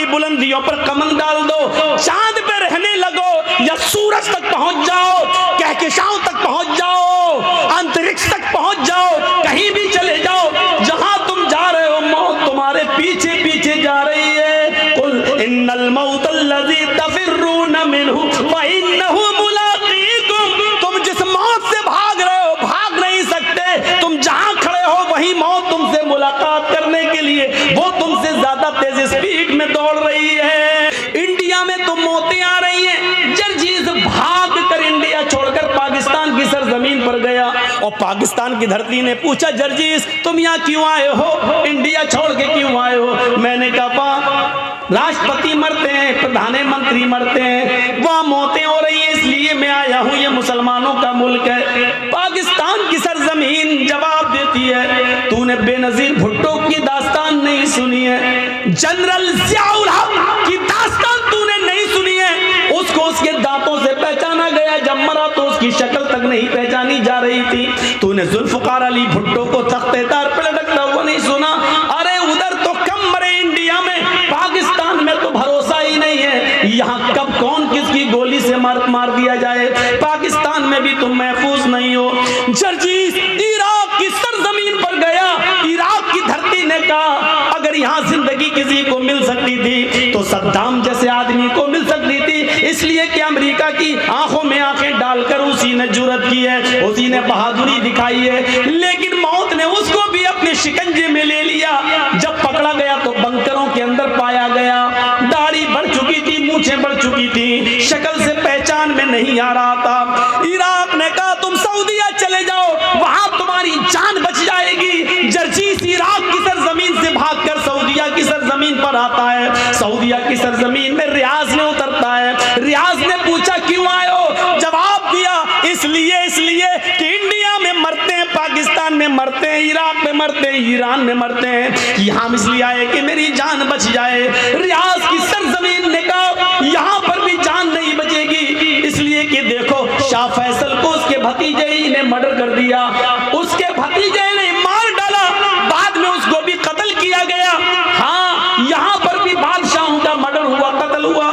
की बुलंदियों पर कमंद डाल दो, चांद पे रहने लगो या सूरज तक पहुंच जाओ, कहकशाओं तक पहुंच जाओ, अंतरिक्ष तक पहुंच जाओ, कहीं भी चले जाओ, जहां तुम जा रहे हो मौत तुम्हारे पीछे पीछे जा रही है। कुल इन्नल मौतल्लज़ी तफिर्रून मिन्हु फइन्नहु मुलाक़ीकुम, तुम जिस मौत से भाग रहे हो भाग नहीं सकते, तुम जहां खड़े हो वही मौत तुमसे मुलाकात करने के लिए वो तुमसे ज्यादा तेज स्पीड में दौड़ रही है। इंडिया में तो मौतें आ रही हैं। जर्जीस भाग कर इंडिया छोड़कर पाकिस्तान की सरजमीन पर गया और पाकिस्तान की धरती ने पूछा, जर्जीस तुम यहाँ क्यों आए हो, इंडिया छोड़ के क्यों आए हो? मैंने कहा राष्ट्रपति मरते हैं, प्रधानमंत्री मरते हैं, वहां मौतें हो रही है इसलिए मैं आया हूं, ये मुसलमानों का मुल्क है। पाकिस्तान की सरजमीन जवाब देती है, तूने बेनजीर भुट्टो की दास्तान नहीं सुनी है, जनरल ज़ियाउल हक की दास्तान तूने नहीं सुनी है। उसको उसके दांतों से पहचाना गया, जब मरा तो उसकी शक्ल तक नहीं पहचानी जा रही थी। तूने जुल्फ़िकार अली भुट्टो को तख्तेदार पे लटकता हुआ नहीं सुना। अरे उधर तो कम मरे इंडिया में, पाकिस्तान में तो भरोसा ही नहीं है, यहाँ कब कौन किसकी गोली से मार दिया जाए। पाकिस्तान में भी तुम महफूज नहीं हो। जर्जीस इराक की सरजमीन पर गया, इराक की धरती ने कहा अगर यहाँ जिंदगी किसी को मिल सकती थी तो सद्दाम जैसे आदमी को मिल सकती थी, इसलिए कि अमेरिका की आंखों में आंखें डालकर उसी ने जुर्रत की है, उसी ने बहादुरी दिखाई है। लेकिन मौत ने उसको भी अपने शिकंजे में ले लिया। जब पकड़ा गया तो बंकरों के अंदर पाया गया, दाढ़ी बढ़ चुकी थी, मूछें बढ़ चुकी थी, शक्ल से पहचान में नहीं आ रहा था। इराक ने कहा तुम सऊदीया चले जाओ, वहां तुम्हारी जान बच जाएगी। जर्जीस इराक की सरजमीन से भागकर सऊदीया की सरजमीन पर आता है। सऊदीया की सरजमीन में रियाज में उतरता है। रियाज ने पूछा क्यों आए हो? जवाब दिया इसलिए कि इंडिया में मरते हैं, पाकिस्तान में मरते हैं, इराक में मरते हैं, ईरान में मरते हैं, यहाँ इसलिए आए कि मेरी जान बच जाए। रियाज की सरजमीन ने कहा यहाँ पर भी जान नहीं बचेगी, इसलिए कि देखो शाह फैसल को उसके भतीजे ही ने मर्डर कर दिया, उसके भतीजे ने मार डाला, बाद में उसको भी कत्ल किया गया। हाँ, यहाँ पर भी बादशाहों का मर्डर हुआ, कत्ल हुआ।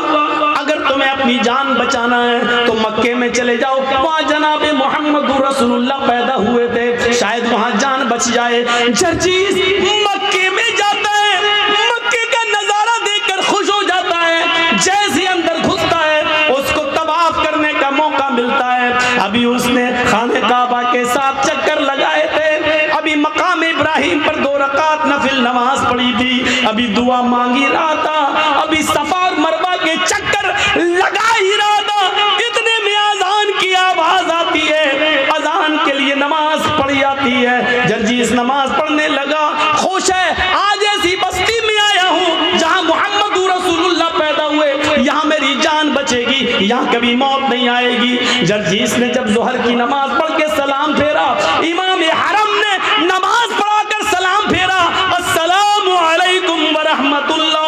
अगर तुम्हें अपनी जान बचाना है तो मक्के में चले जाओ, वहाँ जनाब मोहम्मद रसूलुल्लाह पैदा हुए थे, शायद वहाँ जान बच जाए। जर्जीस मक्के में जाता है, मक्के का नजारा देखकर खुश हो जाता है। जैसे अंदर घुसता है उसको तवाफ करने का मौका मिलता है। अभी उसने खाने काबा के साथ चक्कर लगाए थे, अभी मकाम इब्राहिम पर 2 रकात नफिल नमाज पढ़ी थी, अभी दुआ मांगी रहा था, अभी सफा और मरवा के चक्कर लगा ही रहा था। इतने में अजान की आवाज आती है, अजान के लिए नमाज पढ़ी जाती है। जर्जीस नमाज पढ़ने लगा, खुश है, आज ऐसी बस्ती में आया हूँ जहाँ मोहम्मद रसूलुल्लाह पैदा हुए, यहाँ मेरी जान बचेगी, यहाँ कभी मौत नहीं आएगी। जर्जीस ने जब जोहर की नमाज पढ़ के सलाम फेरा, इमाम हरम ने नमाज पढ़ाकर सलाम फेरा, अस्सलामु अलैकुम व रहमतुल्लाह।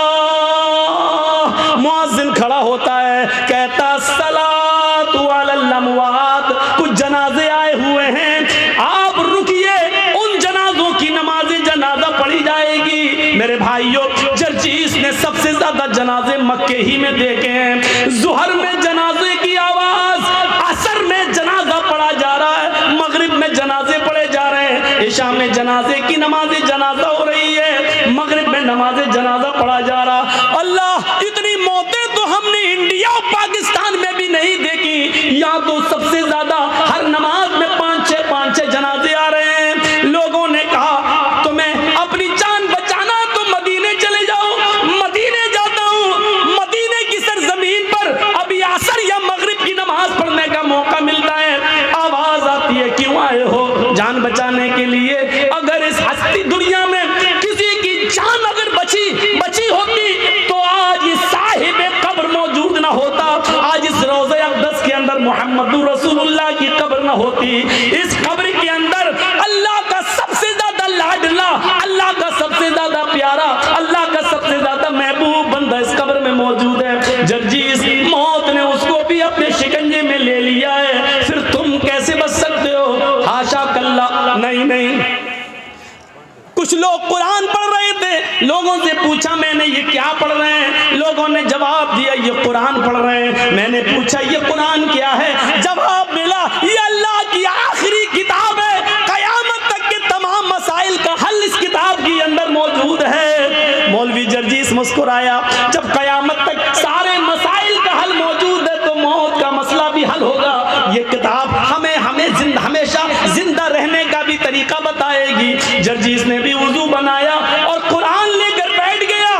मुअज्जिन खड़ा होता है, कहता सलातु अलल अमवात, कुछ जनाजे आए हुए हैं, आप रुकिए, उन जनाजों की नमाज जनाजा पढ़ी जाएगी। मेरे भाइयों, जर्जीस ने सबसे ज्यादा जनाजे मक्के ही में देखे हैं। जोहर में जनाजे की आवाज, असर में जनाजा पढ़ा जा रहा है, मगरिब में जनाजे पढ़े जा रहे हैं, इशा में जनाजे की नमाज जनाजा हो रही है, मगरिब में नमाज जनाजा पढ़ा जा रहा। अल्लाह, इतनी मौतें तो हमने इंडिया और पाकिस्तान में भी नहीं देखी। यहाँ तो सबसे ज्यादा हर नमाज में 5-6 जनाजे आ रहे हैं। लोगों ने कहा तुम्हें अपनी जान बचाना तो मदीने चले जाओ। मदीने जाता हूँ, मदीने की सरजमीन पर अभी असर या मगरिब की नमाज पढ़ने का मौका मिलता है। आवाज आती है क्यों आए हो? जान बचाने के लिए। अगर इस हस्ती दुनिया में किसी की जान अगर बची होती तो आज इस साहिब कब्र मौजूद ना होता, आज इस रोज़े अक़दस के अंदर मोहम्मद रसूलुल्लाह की कब्र ना होती। इस कब्र के अंदर अल्लाह का सबसे ज्यादा लाडला, अल्लाह का सबसे ज्यादा प्यारा, अल्लाह का सबसे ज्यादा महबूब बंदा इस कब्र में मौजूद है। जर्जीस, मौत ने उसको भी अपने शिकंजे में ले लिया है, फिर तुम कैसे बच सकते हो? हाशा कल्ला, नहीं। कुछ लोग कुरान पढ़ रहे थे, लोगों से पूछा मैंने ये क्या पढ़ रहे हैं? ने जवाब दिया ये कुरान पढ़ रहे हैं। मैंने पूछा ये कुरान क्या है? जवाब मिला ये अल्लाह की आखिरी किताब है, कयामत तक के तमाम मसाइल का हल इस किताब के अंदर मौजूद है। मौलवी जर्जीस मुस्कुराया, जब कयामत तक सारे मसाइल का हल मौजूद है तो मौत का मसला भी हल होगा। ये किताब हमें हमेशा जिंदा रहने का भी तरीका बताएगी। जर्जीस ने भी वुजू बनाया और कुरान लेकर बैठ गया।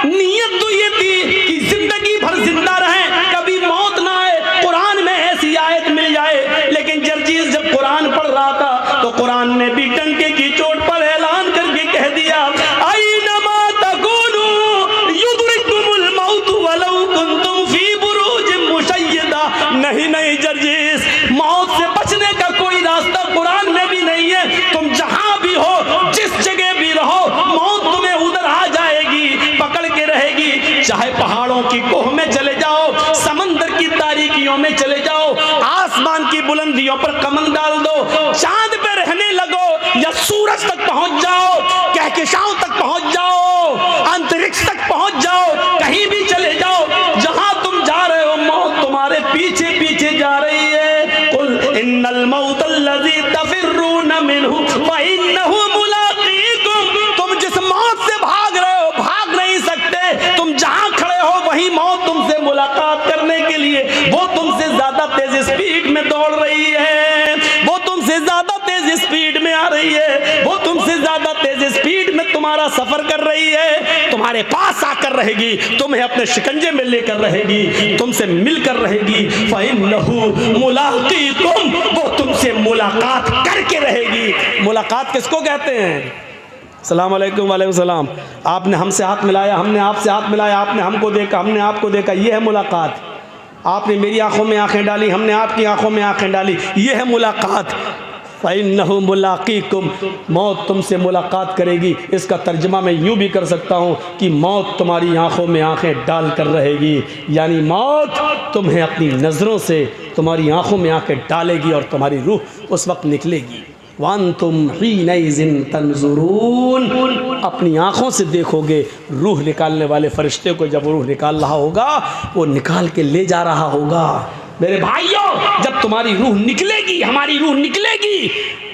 नीयत तो ये थी कि जिंदगी भर जिंदा रहें, कभी मौत ना आए, कुरान में ऐसी आयत मिल जाए। लेकिन जर्जीस जब कुरान पढ़ रहा था तो कुरान ने भी टंके की चोट पर ऐलान करके कह दिया आइनमा तकुनु युदरिकुमुल मौत वलौ कुंतुम फी बुरूजिन मुशय्यदा। नहीं जर्जीस, मौत से बचने का कोई रास्ता कुरान में भी नहीं है। तुम जहां भी हो, जिस जगह भी रहो, मौत तुम्हें उधर आ जाएगी, पकड़ के रहेगी। चाहे पहाड़ों की कोह में चले जाओ, समंदर की तारीकियों में चले जाओ, आसमान की बुलंदियों पर कमंद डाल दो, चांद पे रहने लगो या सूरज तक पहुंच जाओ, कहकशाओं तक पहुंच जाओ, अंतरिक्ष तक पहुंच जाओ, कहीं भी चले जाओ, जहां तुम जा रहे हो मौत तुम्हारे पीछे पीछे जा रही है। कुल इन्नल मौतल्लज़ी तफिर्रून मिन्हु फइन्नहु मुलाक़ीकुम। तुम जिस मौत से भाग रहे हो भाग नहीं सकते, तुम जहां खड़े हो वही मौत तुमसे मुलाकात करने के लिए, वो तुमसे ज्यादा तेज स्पीड में दौड़ रही है, वो तुमसे ज्यादा तेज स्पीड में आ रही है, वो तुमसे ज्यादा तेज स्पीड में तुम्हारा सफर कर रही है, तुम्हारे पास आकर रहेगी, तुम्हें अपने शिकंजे में लेकर रहेगी, तुमसे मिलकर रहेगी। फइन्नहु मुलाक़ीकुम, वो तुमसे मुलाकात करके रहेगी। मुलाकात किसको कहते हैं? सलाम अलैकुम, वालेकुम सलाम। आपने हमसे हाथ मिलाया, हमने आपसे हाथ मिलाया, आपने हमको देखा, हमने आपको देखा, ये है मुलाकात। आपने मेरी आंखों में आंखें डाली, हमने आपकी आंखों में आंखें डाली, ये है मुलाकात। फ़इन्नहु मुलाक़ीकुम, मौत तुमसे मुलाकात करेगी। इसका तर्जमा मैं यूँ भी कर सकता हूँ कि मौत तुम्हारी आंखों में आंखें डाल कर रहेगी, यानी मौत तुम्हें अपनी नज़रों से तुम्हारी आंखों में आंखें डालेगी और तुम्हारी रूह उस वक्त निकलेगी। वअंतुम हीनइज़िन तंज़ुरून, अपनी आँखों से देखोगे रूह निकालने वाले फरिश्ते को। जब रूह निकाल रहा होगा वो निकाल के ले जा रहा होगा। मेरे भाइयों, जब तुम्हारी रूह निकलेगी, हमारी रूह निकलेगी,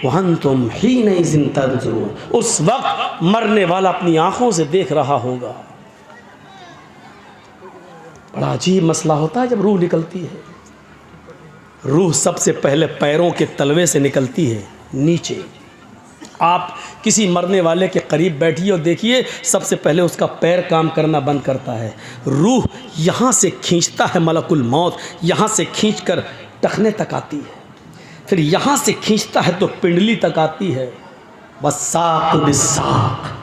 वअंतुम हीनइज़िन तंज़ुरून, उस वक्त मरने वाला अपनी आँखों से देख रहा होगा। बड़ा अजीब मसला होता है जब रूह निकलती है। रूह सबसे पहले पैरों के तलवे से निकलती है नीचे। आप किसी मरने वाले के करीब बैठिए और देखिए, सबसे पहले उसका पैर काम करना बंद करता है। रूह यहाँ से खींचता है मलकुल मौत, यहाँ से खींचकर टखने तक आती है, फिर यहाँ से खींचता है तो पिंडली तक आती है। बस साक़ बिस्साक़,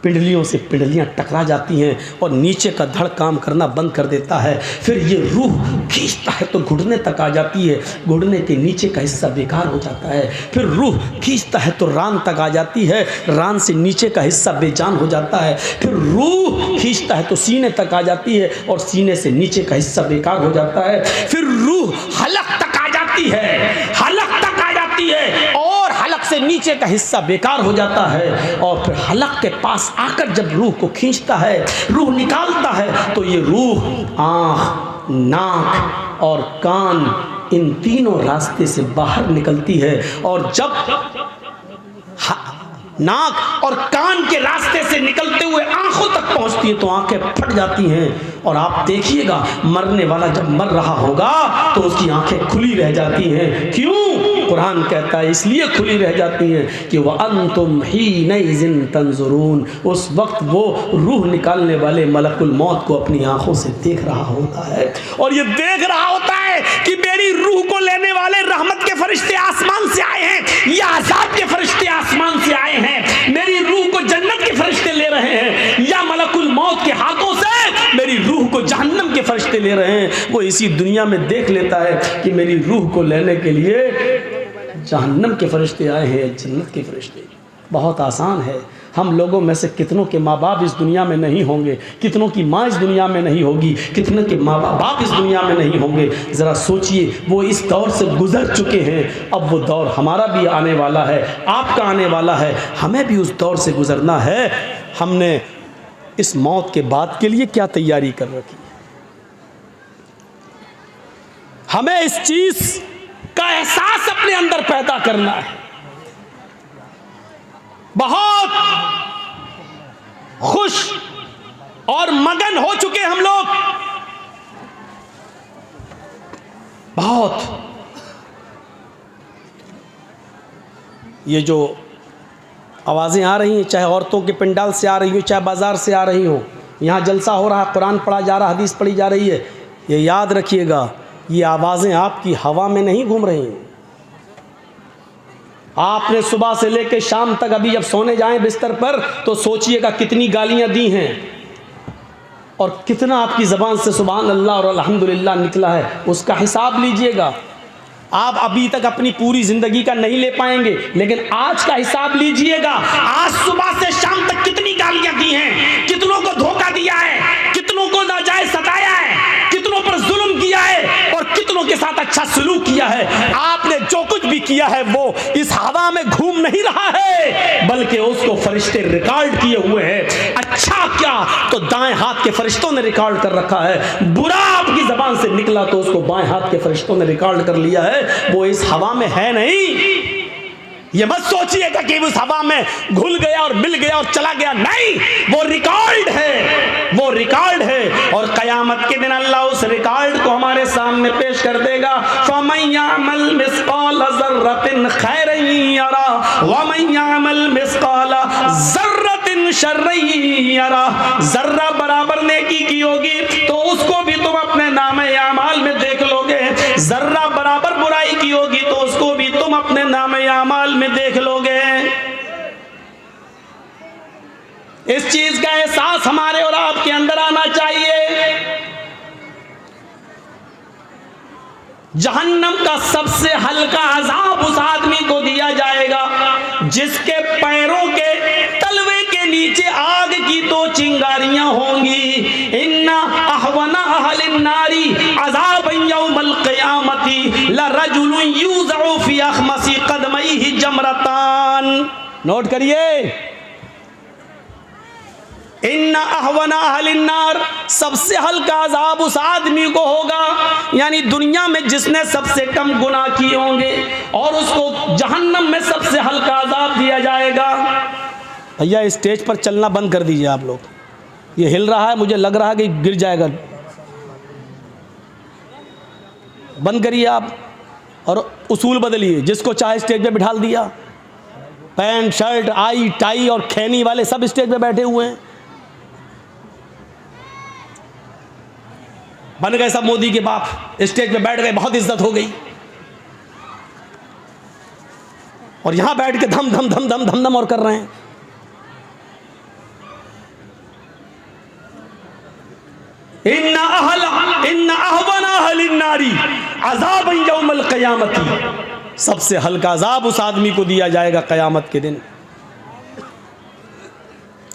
पिंडलियों से पिंडलियाँ टकरा जाती हैं और नीचे का धड़ काम करना बंद कर देता है। फिर ये रूह खींचता है तो घुटने तक आ जाती है, घुटने के नीचे का हिस्सा बेकार हो जाता है। फिर रूह खींचता है तो रान तक आ जाती है, रान से नीचे का हिस्सा बेजान हो जाता है। फिर रूह खींचता है तो सीने तक आ जाती है और सीने से नीचे का हिस्सा बेकार हो जाता है। फिर रूह हलक तक आ जाती है, हलक तक आ जाती है और हलक से नीचे का हिस्सा बेकार हो जाता है। और फिर हलक के पास आकर जब रूह को खींचता है, रूह निकालता है, तो ये रूह आँख, नाक और कान, इन तीनों रास्ते से बाहर निकलती है। और जब नाक और कान के रास्ते से निकलते हुए आंखों तक पहुंचती है तो आंखें फट जाती हैं। और आप देखिएगा, मरने वाला जब मर रहा होगा तो उसकी आंखें खुली रह जाती हैं। क्यों? कुरान कहता है इसलिए खुली रह जाती हैं कि वअंतुम हीनइज़िन तंज़ुरून, उस वक्त वो रूह निकालने वाले मलकुल मौत को अपनी आंखों से देख रहा होता है। और ये देख रहा होता है कि मेरी रूह को लेने वाले रहमत के फरिश्ते आसमान से आए हैं या अज़ाब के फरिश्ते आसमान से आए हैं, मेरी रूह को जन्नत के फरिश्ते ले रहे हैं या मलकुल मौत के हाथों से मेरी रूह को जहन्नम के फरिश्ते ले रहे हैं। वो इसी दुनिया में देख लेता है कि मेरी रूह को लेने के लिए जहन्नम के फरिश्ते आए हैं, जन्नत के फरिश्ते। बहुत आसान है। हम लोगों में से कितनों के माँ बाप इस दुनिया में नहीं होंगे, कितनों की माँ इस दुनिया में नहीं होगी, कितनों के माँ बाप इस दुनिया में नहीं होंगे। ज़रा सोचिए, वो इस दौर से गुजर चुके हैं, अब वो दौर हमारा भी आने वाला है, आपका आने वाला है, हमें भी उस दौर से गुजरना है। हमने इस मौत के बाद के लिए क्या तैयारी कर रखी? हमें इस चीज का एहसास अपने अंदर पैदा करना है। बहुत खुश और मगन हो चुके हम लोग, बहुत। ये जो आवाज़ें आ रही हैं, चाहे औरतों के पंडाल से आ रही हो, चाहे बाज़ार से आ रही हो, यहाँ जलसा हो रहा है, कुरान पढ़ा जा रहा, हदीस पढ़ी जा रही है, ये याद रखिएगा, ये आवाज़ें आपकी हवा में नहीं घूम रही हैं। आपने सुबह से लेकर शाम तक, अभी जब सोने जाएं बिस्तर पर, तो सोचिएगा कितनी गालियाँ दी हैं और कितना आपकी ज़बान से सुभान अल्लाह और अल्हम्दुलिल्लाह निकला है, उसका हिसाब लीजिएगा। आप अभी तक अपनी पूरी ज़िंदगी का नहीं ले पाएंगे, लेकिन आज का हिसाब लीजिएगा। आज सुबह से शाम तक कितनी गालियां दी हैं, कितनों को धोखा दिया है, कितनों को नाजायज सताया है, कितनों पर जुल्म किया है और कितनों के साथ अच्छा सलूक किया है। आपने जो कुछ भी किया है वो इस हवा में घूम नहीं रहा है, बल्कि उसको फरिश्ते रिकॉर्ड किए हुए हैं। अच्छा क्या तो दाएं हाथ के फरिश्तों ने रिकॉर्ड कर रखा है, बुरा आपकी ज़बान से निकला तो उसको बाएं हाथ के फरिश्तों ने रिकॉर्ड कर लिया है। वो इस हवा में है नहीं। ये मत सोचिएगा कि उस हवा में घुल गया और मिल गया और चला गया, नहीं, वो रिकॉर्ड है, वो रिकॉर्ड है। और कयामत के दिन अल्लाह उस रिकॉर्ड को हमारे सामने पेश कर देगा। फमन यअमल मिस्काल ज़र्रतिन खैरन यरा व मन यअमल मिस्काल ज़र्रतिन शर्रन यरा। जर्रा बराबर नेकी की होगी तो उसको भी तुम अपने नामे आमाल में देख लोगे, जर्रा बराबर बुराई की होगी तो उसको भी तुम अपने नामे आमाल में देख लोगे। इस चीज का एहसास हमारे और आपके अंदर आना चाहिए। जहन्नम का सबसे हल्का अजाब उस आदमी को दिया जाएगा जिसके पैरों के तलवे के नीचे आग की दो चिंगारियां होंगी। इन्ना अहवना अहलिन नारी अज़ाबन यौमल क़ियामती लरजुलुन युज़अु फी अख़मसी क़दमैहि जमरतान। नोट करिए, इन्ना अहवना अहलिन नार, सबसे हल्का अजाब उस आदमी को होगा, यानी दुनिया में जिसने सबसे कम गुनाह किए होंगे, और उसको जहन्नम में सबसे हल्का अजाब दिया जाएगा। भैया स्टेज पर चलना बंद कर दीजिए आप लोग, ये हिल रहा है, मुझे लग रहा है कि गिर जाएगा, बंद करिए आप और उसूल बदलिए। जिसको चाहे स्टेज पे बिठा दिया, पैंट शर्ट आई टाई और खैनी वाले सब स्टेज पे बैठे हुए हैं, बन गए सब मोदी के बाप, स्टेज पे बैठ गए, बहुत इज्जत हो गई, और यहां बैठ के धम धम धम धम धम धम और कर रहे हैं। इन्ना अहवना अहलिन नारी अज़ाबन यौमल क़ियामती, सबसे हल्का अजाब उस आदमी को दिया जाएगा क़यामत के दिन।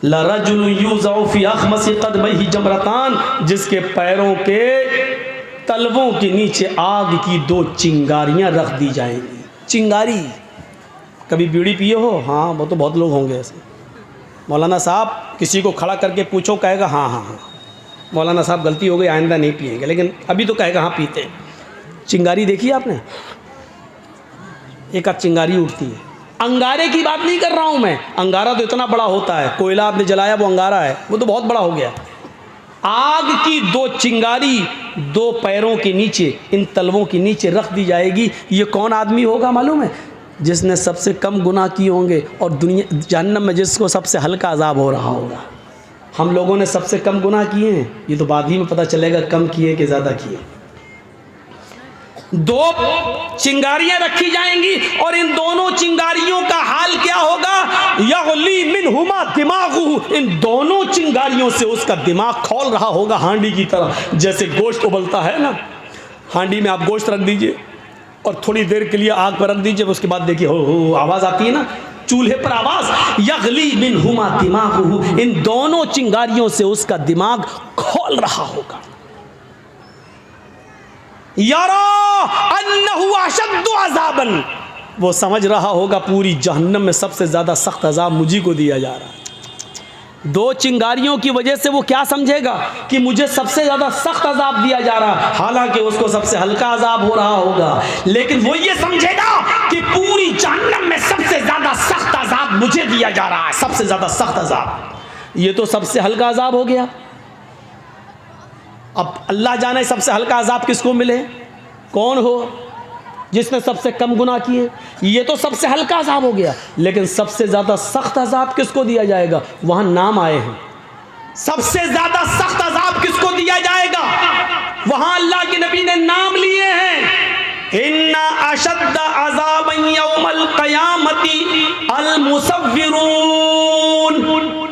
लरजुलुन युज़अु फी अख़मसी क़दमैहि जमरतान, जिसके पैरों के तलवों के नीचे आग की दो चिंगारियां रख दी जाएंगी। चिंगारी, कभी बीड़ी पिए हो? हाँ, वो तो बहुत लोग होंगे ऐसे। मौलाना साहब किसी को खड़ा करके पूछो, कहेगा हाँ हाँ हाँ मौलाना साहब गलती हो गई, आइंदा नहीं पिएंगे, लेकिन अभी तो कहेगा हाँ पीते हैं। चिंगारी देखी आपने? एक आध चिंगारी उठती है। अंगारे की बात नहीं कर रहा हूं मैं, अंगारा तो इतना बड़ा होता है, कोयला आपने जलाया वो अंगारा है, वो तो बहुत बड़ा हो गया। आग की दो चिंगारी दो पैरों के नीचे, इन तलवों के नीचे रख दी जाएगी। ये कौन आदमी होगा मालूम है? जिसने सबसे कम गुनाह किए होंगे और दुनिया जहन्नम में जिसको सबसे हल्का अजाब हो रहा होगा। हम लोगों ने सबसे कम गुनाह किए हैं, ये तो बाद ही में पता चलेगा कम किए कि ज़्यादा किए। दो चिंगारियां रखी जाएंगी और इन दोनों चिंगारियों का हाल क्या होगा? यग़ली मिनहुमा दिमागुहु, इन दोनों चिंगारियों से उसका दिमाग खौल रहा होगा हांडी की तरह। जैसे गोश्त उबलता है ना, हांडी में आप गोश्त रख दीजिए और थोड़ी देर के लिए आग पर रख दीजिए, उसके बाद देखिए हो आवाज़ आती है ना चूल्हे पर आवाज़। यग़ली मिनहुमा दिमागुहु, इन दोनों चिंगारियों से उसका दिमाग खौल रहा होगा। यारा अन्नहु अशद्दु अज़ाबन, वो समझ रहा होगा पूरी जहन्नम में सबसे ज़्यादा सख्त अजाब मुझी को दिया जा रहा है। दो चिंगारियों की वजह से वो क्या समझेगा कि मुझे सबसे ज्यादा सख्त अजाब दिया जा रहा, हालांकि उसको सबसे हल्का अजाब हो रहा होगा, लेकिन वो ये समझेगा कि पूरी जहन्नम में सबसे ज्यादा सख्त अजाब मुझे दिया जा रहा है, सबसे ज्यादा सख्त अजाब। ये तो सबसे हल्का अजाब हो गया। अब अल्लाह जाने सबसे हल्का अजाब किसको मिले, कौन हो जिसने सबसे कम गुनाह किए। ये तो सबसे हल्का अजाब हो गया, लेकिन सबसे ज़्यादा सख्त अजाब किसको दिया जाएगा, वहाँ नाम आए हैं। सबसे ज़्यादा सख्त अजाब किसको दिया जाएगा, वहाँ अल्लाह के नबी ने नाम लिए हैं। इन्ना अशद्द अज़ाबन यौमल क़यामती अल मुसव्विरून।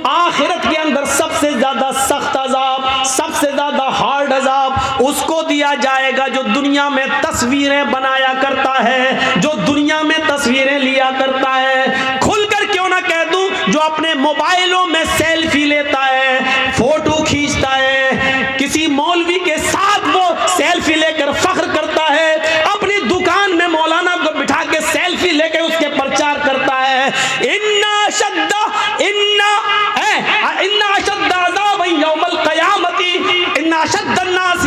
आखिरत के अंदर सबसे ज़्यादा सख्त अजाब, सबसे ज़्यादा हार्ड अजाब उसको दिया जाएगा जो दुनिया में तस्वीरें बनाया करता है, जो दुनिया में तस्वीरें लिया करता है। खुलकर क्यों ना कह दूं, जो अपने मोबाइलों में सेल्फी लेता है, फोटो खींचता है, किसी मौलवी के साथ वो सेल्फी लेकर फख्र करता है, अपनी दुकान में मौलाना को बिठा के सेल्फी लेकर उसके प्रचार करता है। इन्ना अशद्द अज़ाब यौमल क़यामती, इन्ना अशद्द अन्नास,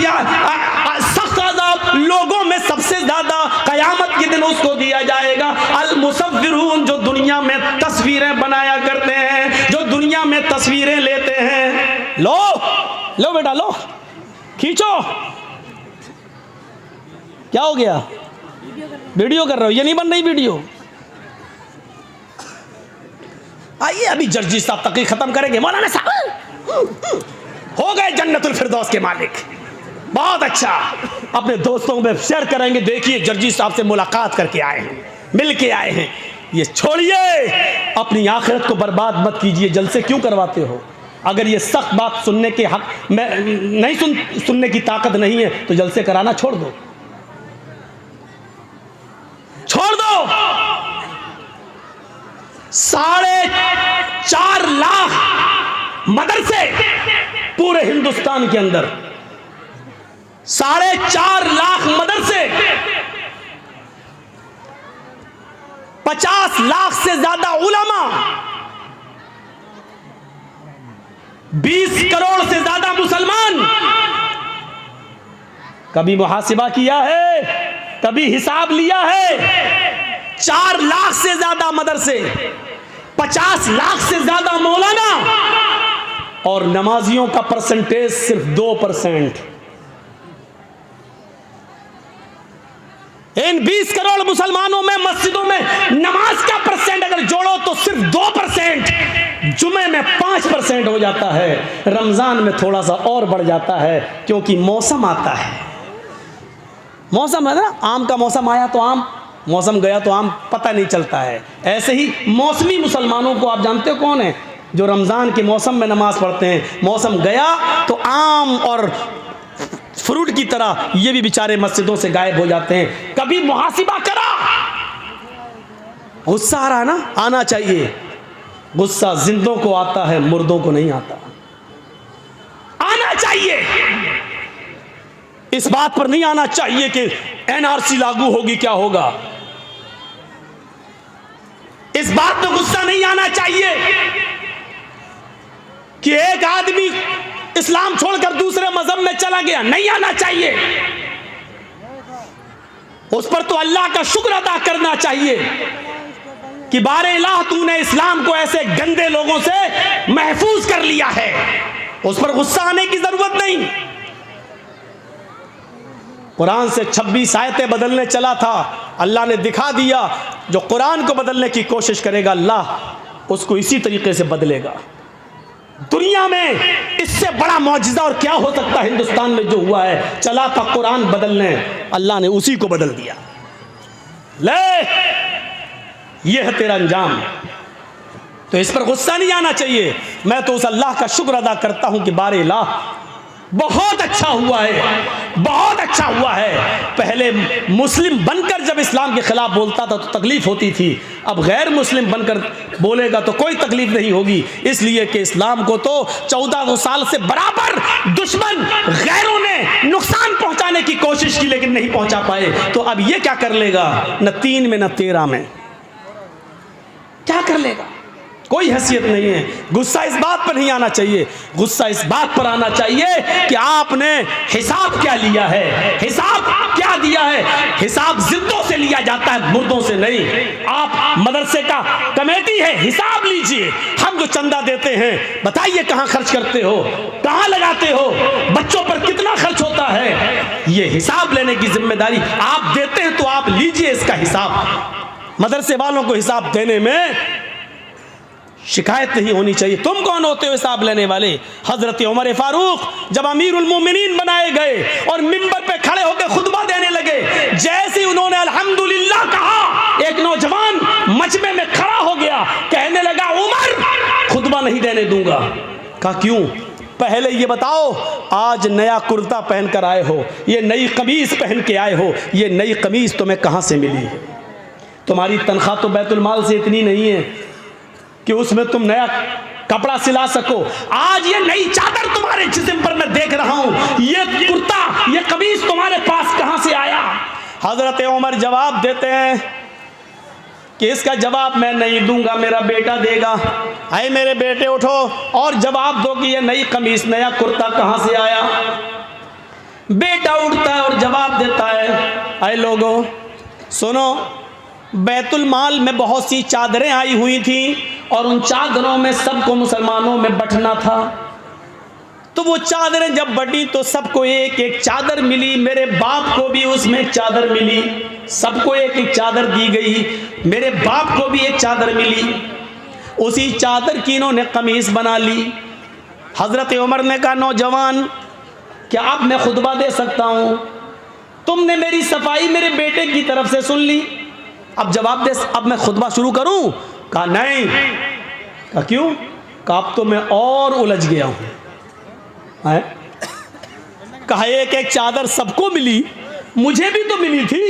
सख्त अज़ाब लोगों में सबसे ज्यादा क़यामत के दिन उसको दिया जाएगा अल मुसव्विरून, जो दुनिया में तस्वीरें बनाया करते हैं, जो दुनिया में तस्वीरें लेते हैं। लो लो बेटा लो, खींचो। क्या हो गया, वीडियो कर रहे हो, ये नहीं बन रही वीडियो। आइए अभी जर्जी साहब तकरीर खत्म करेंगे। मौलाना साहब हो गए जन्नतुल फिरदौस के मालिक, बहुत अच्छा, अपने दोस्तों में शेयर करेंगे। देखिए जर्जी साहब से मुलाकात करके आए हैं, मिल के आए हैं। ये छोड़िए, अपनी आखिरत को बर्बाद मत कीजिए। जलसे क्यों करवाते हो? अगर ये सख्त बात सुनने के हक में नहीं सुनने की ताकत नहीं है तो जलसे कराना छोड़ दो, छोड़ दो। 4.5 लाख मदरसे पूरे हिंदुस्तान के अंदर, 4.5 लाख मदरसे, 50 लाख से ज्यादा उलमा, 20 करोड़ से ज्यादा मुसलमान। कभी मुहासिबा किया है, कभी हिसाब लिया है? 4 लाख से ज्यादा मदरसे, 50 लाख से ज्यादा मौलाना, और नमाजियों का परसेंटेज सिर्फ 2%। इन 20 करोड़ मुसलमानों में मस्जिदों में नमाज का परसेंट अगर जोड़ो तो सिर्फ 2%, जुमे में 5% हो जाता है, रमजान में थोड़ा सा और बढ़ जाता है, क्योंकि मौसम आता है। मौसम है ना, आम का मौसम आया तो आम, मौसम गया तो आम, पता नहीं चलता है। ऐसे ही मौसमी मुसलमानों को आप जानते हो कौन है? जो रमज़ान के मौसम में नमाज पढ़ते हैं, मौसम गया तो आम और फ्रूट की तरह ये भी बेचारे मस्जिदों से गायब हो जाते हैं। कभी मुहासिबा करा? गुस्सा आ रहा है ना, आना चाहिए। गुस्सा जिंदों को आता है, मुर्दों को नहीं आता। आना चाहिए। इस बात पर नहीं आना चाहिए कि एनआरसी लागू होगी क्या होगा, इस बात पर गुस्सा नहीं आना चाहिए कि एक आदमी इस्लाम छोड़कर दूसरे मजहब में चला गया, नहीं आना चाहिए। उस पर तो अल्लाह का शुक्र अदा करना चाहिए कि बारे इलाह तूने इस्लाम को ऐसे गंदे लोगों से महफूज कर लिया है। उस पर गुस्सा आने की जरूरत नहीं। कुरान से 26 आयतें बदलने चला था, अल्लाह ने दिखा दिया जो कुरान को बदलने की कोशिश करेगा अल्लाह उसको इसी तरीके से बदलेगा। दुनिया में इससे बड़ा मौजज़ा और क्या हो सकता है? हिंदुस्तान में जो हुआ है, चला था कुरान बदलने, अल्लाह ने उसी को बदल दिया। ले, ये है तेरा अंजाम। तो इस पर गुस्सा नहीं आना चाहिए। मैं तो उस अल्लाह का शुक्र अदा करता हूं कि बारे इलाह बहुत अच्छा हुआ है, बहुत अच्छा हुआ है। पहले मुस्लिम बनकर जब इस्लाम के खिलाफ बोलता था तो तकलीफ होती थी, अब गैर मुस्लिम बनकर बोलेगा तो कोई तकलीफ नहीं होगी, इसलिए कि इस्लाम को तो 1400 साल से बराबर दुश्मन गैरों ने नुकसान पहुंचाने की कोशिश की लेकिन नहीं पहुंचा पाए। तो अब ये क्या कर लेगा? न 3 में न 13 में क्या कर लेगा? कोई हैसियत नहीं है। गुस्सा इस बात पर नहीं आना चाहिए, गुस्सा इस बात पर आना चाहिए कि आपने हिसाब क्या लिया है, हिसाब क्या दिया है। हिसाब जिंदों से लिया जाता है, मुर्दों से नहीं। आप मदरसे का कमेटी है, हिसाब लीजिए। हम जो चंदा देते हैं बताइए कहां खर्च करते हो, कहां लगाते हो, बच्चों पर कितना खर्च होता है, ये हिसाब लेने की जिम्मेदारी आप देते हैं तो आप लीजिए इसका हिसाब। मदरसे वालों को हिसाब देने में शिकायत नहीं होनी चाहिए। तुम कौन होते हो हिसाब लेने वाले? हजरत उमर फारूक जब अमीरुल मोमिनीन बनाए गए और मिंबर पे खड़े होकर खुतबा देने लगे, जैसे ही उन्होंने अल्हम्दुलिल्लाह कहा, एक नौजवान मजमे में खड़ा हो गया, कहने लगा उमर खुतबा नहीं देने दूंगा। कहा क्यों? पहले ये बताओ, आज नया कुर्ता पहन कर आए हो, ये नई कमीज पहन के आए हो, ये नई कमीज तुम्हें कहां से मिली? तुम्हारी तनख्वाह तो बैतुल माल से इतनी नहीं है कि उसमें तुम नया कपड़ा सिला सको। आज ये नई चादर तुम्हारे जिस्म पर मैं देख रहा हूं, ये कुर्ता, ये कमीज तुम्हारे पास कहां से आया? हजरत उमर जवाब देते हैं कि इसका जवाब मैं नहीं दूंगा, मेरा बेटा देगा। आए मेरे बेटे उठो और जवाब दो कि ये नई कमीज, नया कुर्ता कहां से आया? बेटा उठता है और जवाब देता है, आए लोगों सुनो, बैतुल माल में बहुत सी चादरें आई हुई थी और उन चादरों में सबको मुसलमानों में बंटना था। तो वो चादरें जब बटी तो सबको एक एक चादर मिली, मेरे बाप को भी उसमें एक चादर मिली, सबको एक एक चादर दी गई, मेरे बाप को भी एक चादर मिली। उसी चादर की इन्होंने कमीज बना ली। हजरत उमर ने कहा नौजवान क्या अब मैं खुतबा दे सकता हूँ? तुमने मेरी सफाई मेरे बेटे की तरफ से सुन ली, अब जवाब दे, अब मैं खुतबा शुरू करूं? कहा नहीं। कहा क्यों? कहा अब तो मैं और उलझ गया हूं। कहा एक एक चादर सबको मिली, मुझे भी तो मिली थी।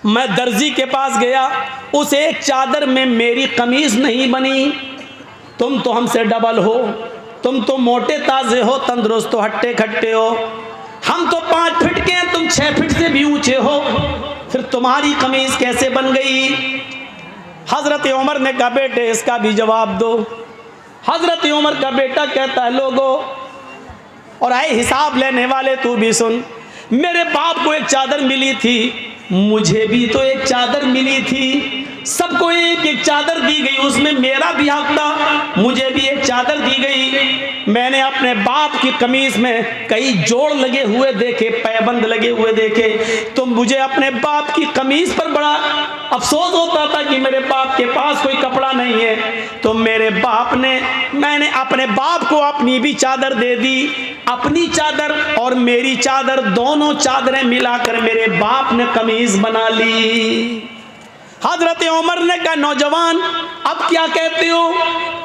मैं दर्जी के पास गया, उस एक चादर में मेरी कमीज नहीं बनी। तुम तो हमसे डबल हो, तुम तो मोटे ताजे हो, तंदुरुस्त हो, हट्टे खट्टे हो। हम तो 5 फीट के हैं, तुम 6 फीट से भी ऊंचे हो, फिर तुम्हारी कमीज कैसे बन गई? हजरत उमर ने कहा बेटे इसका भी जवाब दो। हजरत उमर का बेटा कहता है लोगों और आए हिसाब लेने वाले तू भी सुन, मेरे बाप को एक चादर मिली थी, मुझे भी तो एक चादर मिली थी, सबको एक एक चादर दी गई, उसमें मेरा भी हक था, मुझे भी एक चादर दी गई। मैंने अपने बाप की कमीज में कई जोड़ लगे हुए देखे, पैबंद लगे हुए देखे, तो मुझे अपने बाप की कमीज पर बड़ा अफसोस होता था कि मेरे बाप के पास कोई कपड़ा नहीं है। तो मैंने अपने बाप को अपनी भी चादर दे दी, अपनी चादर और मेरी चादर दोनों चादरें मिलाकर मेरे बाप ने कमीज बना ली। हजरत उमर ने कहा नौजवान अब क्या कहते हो,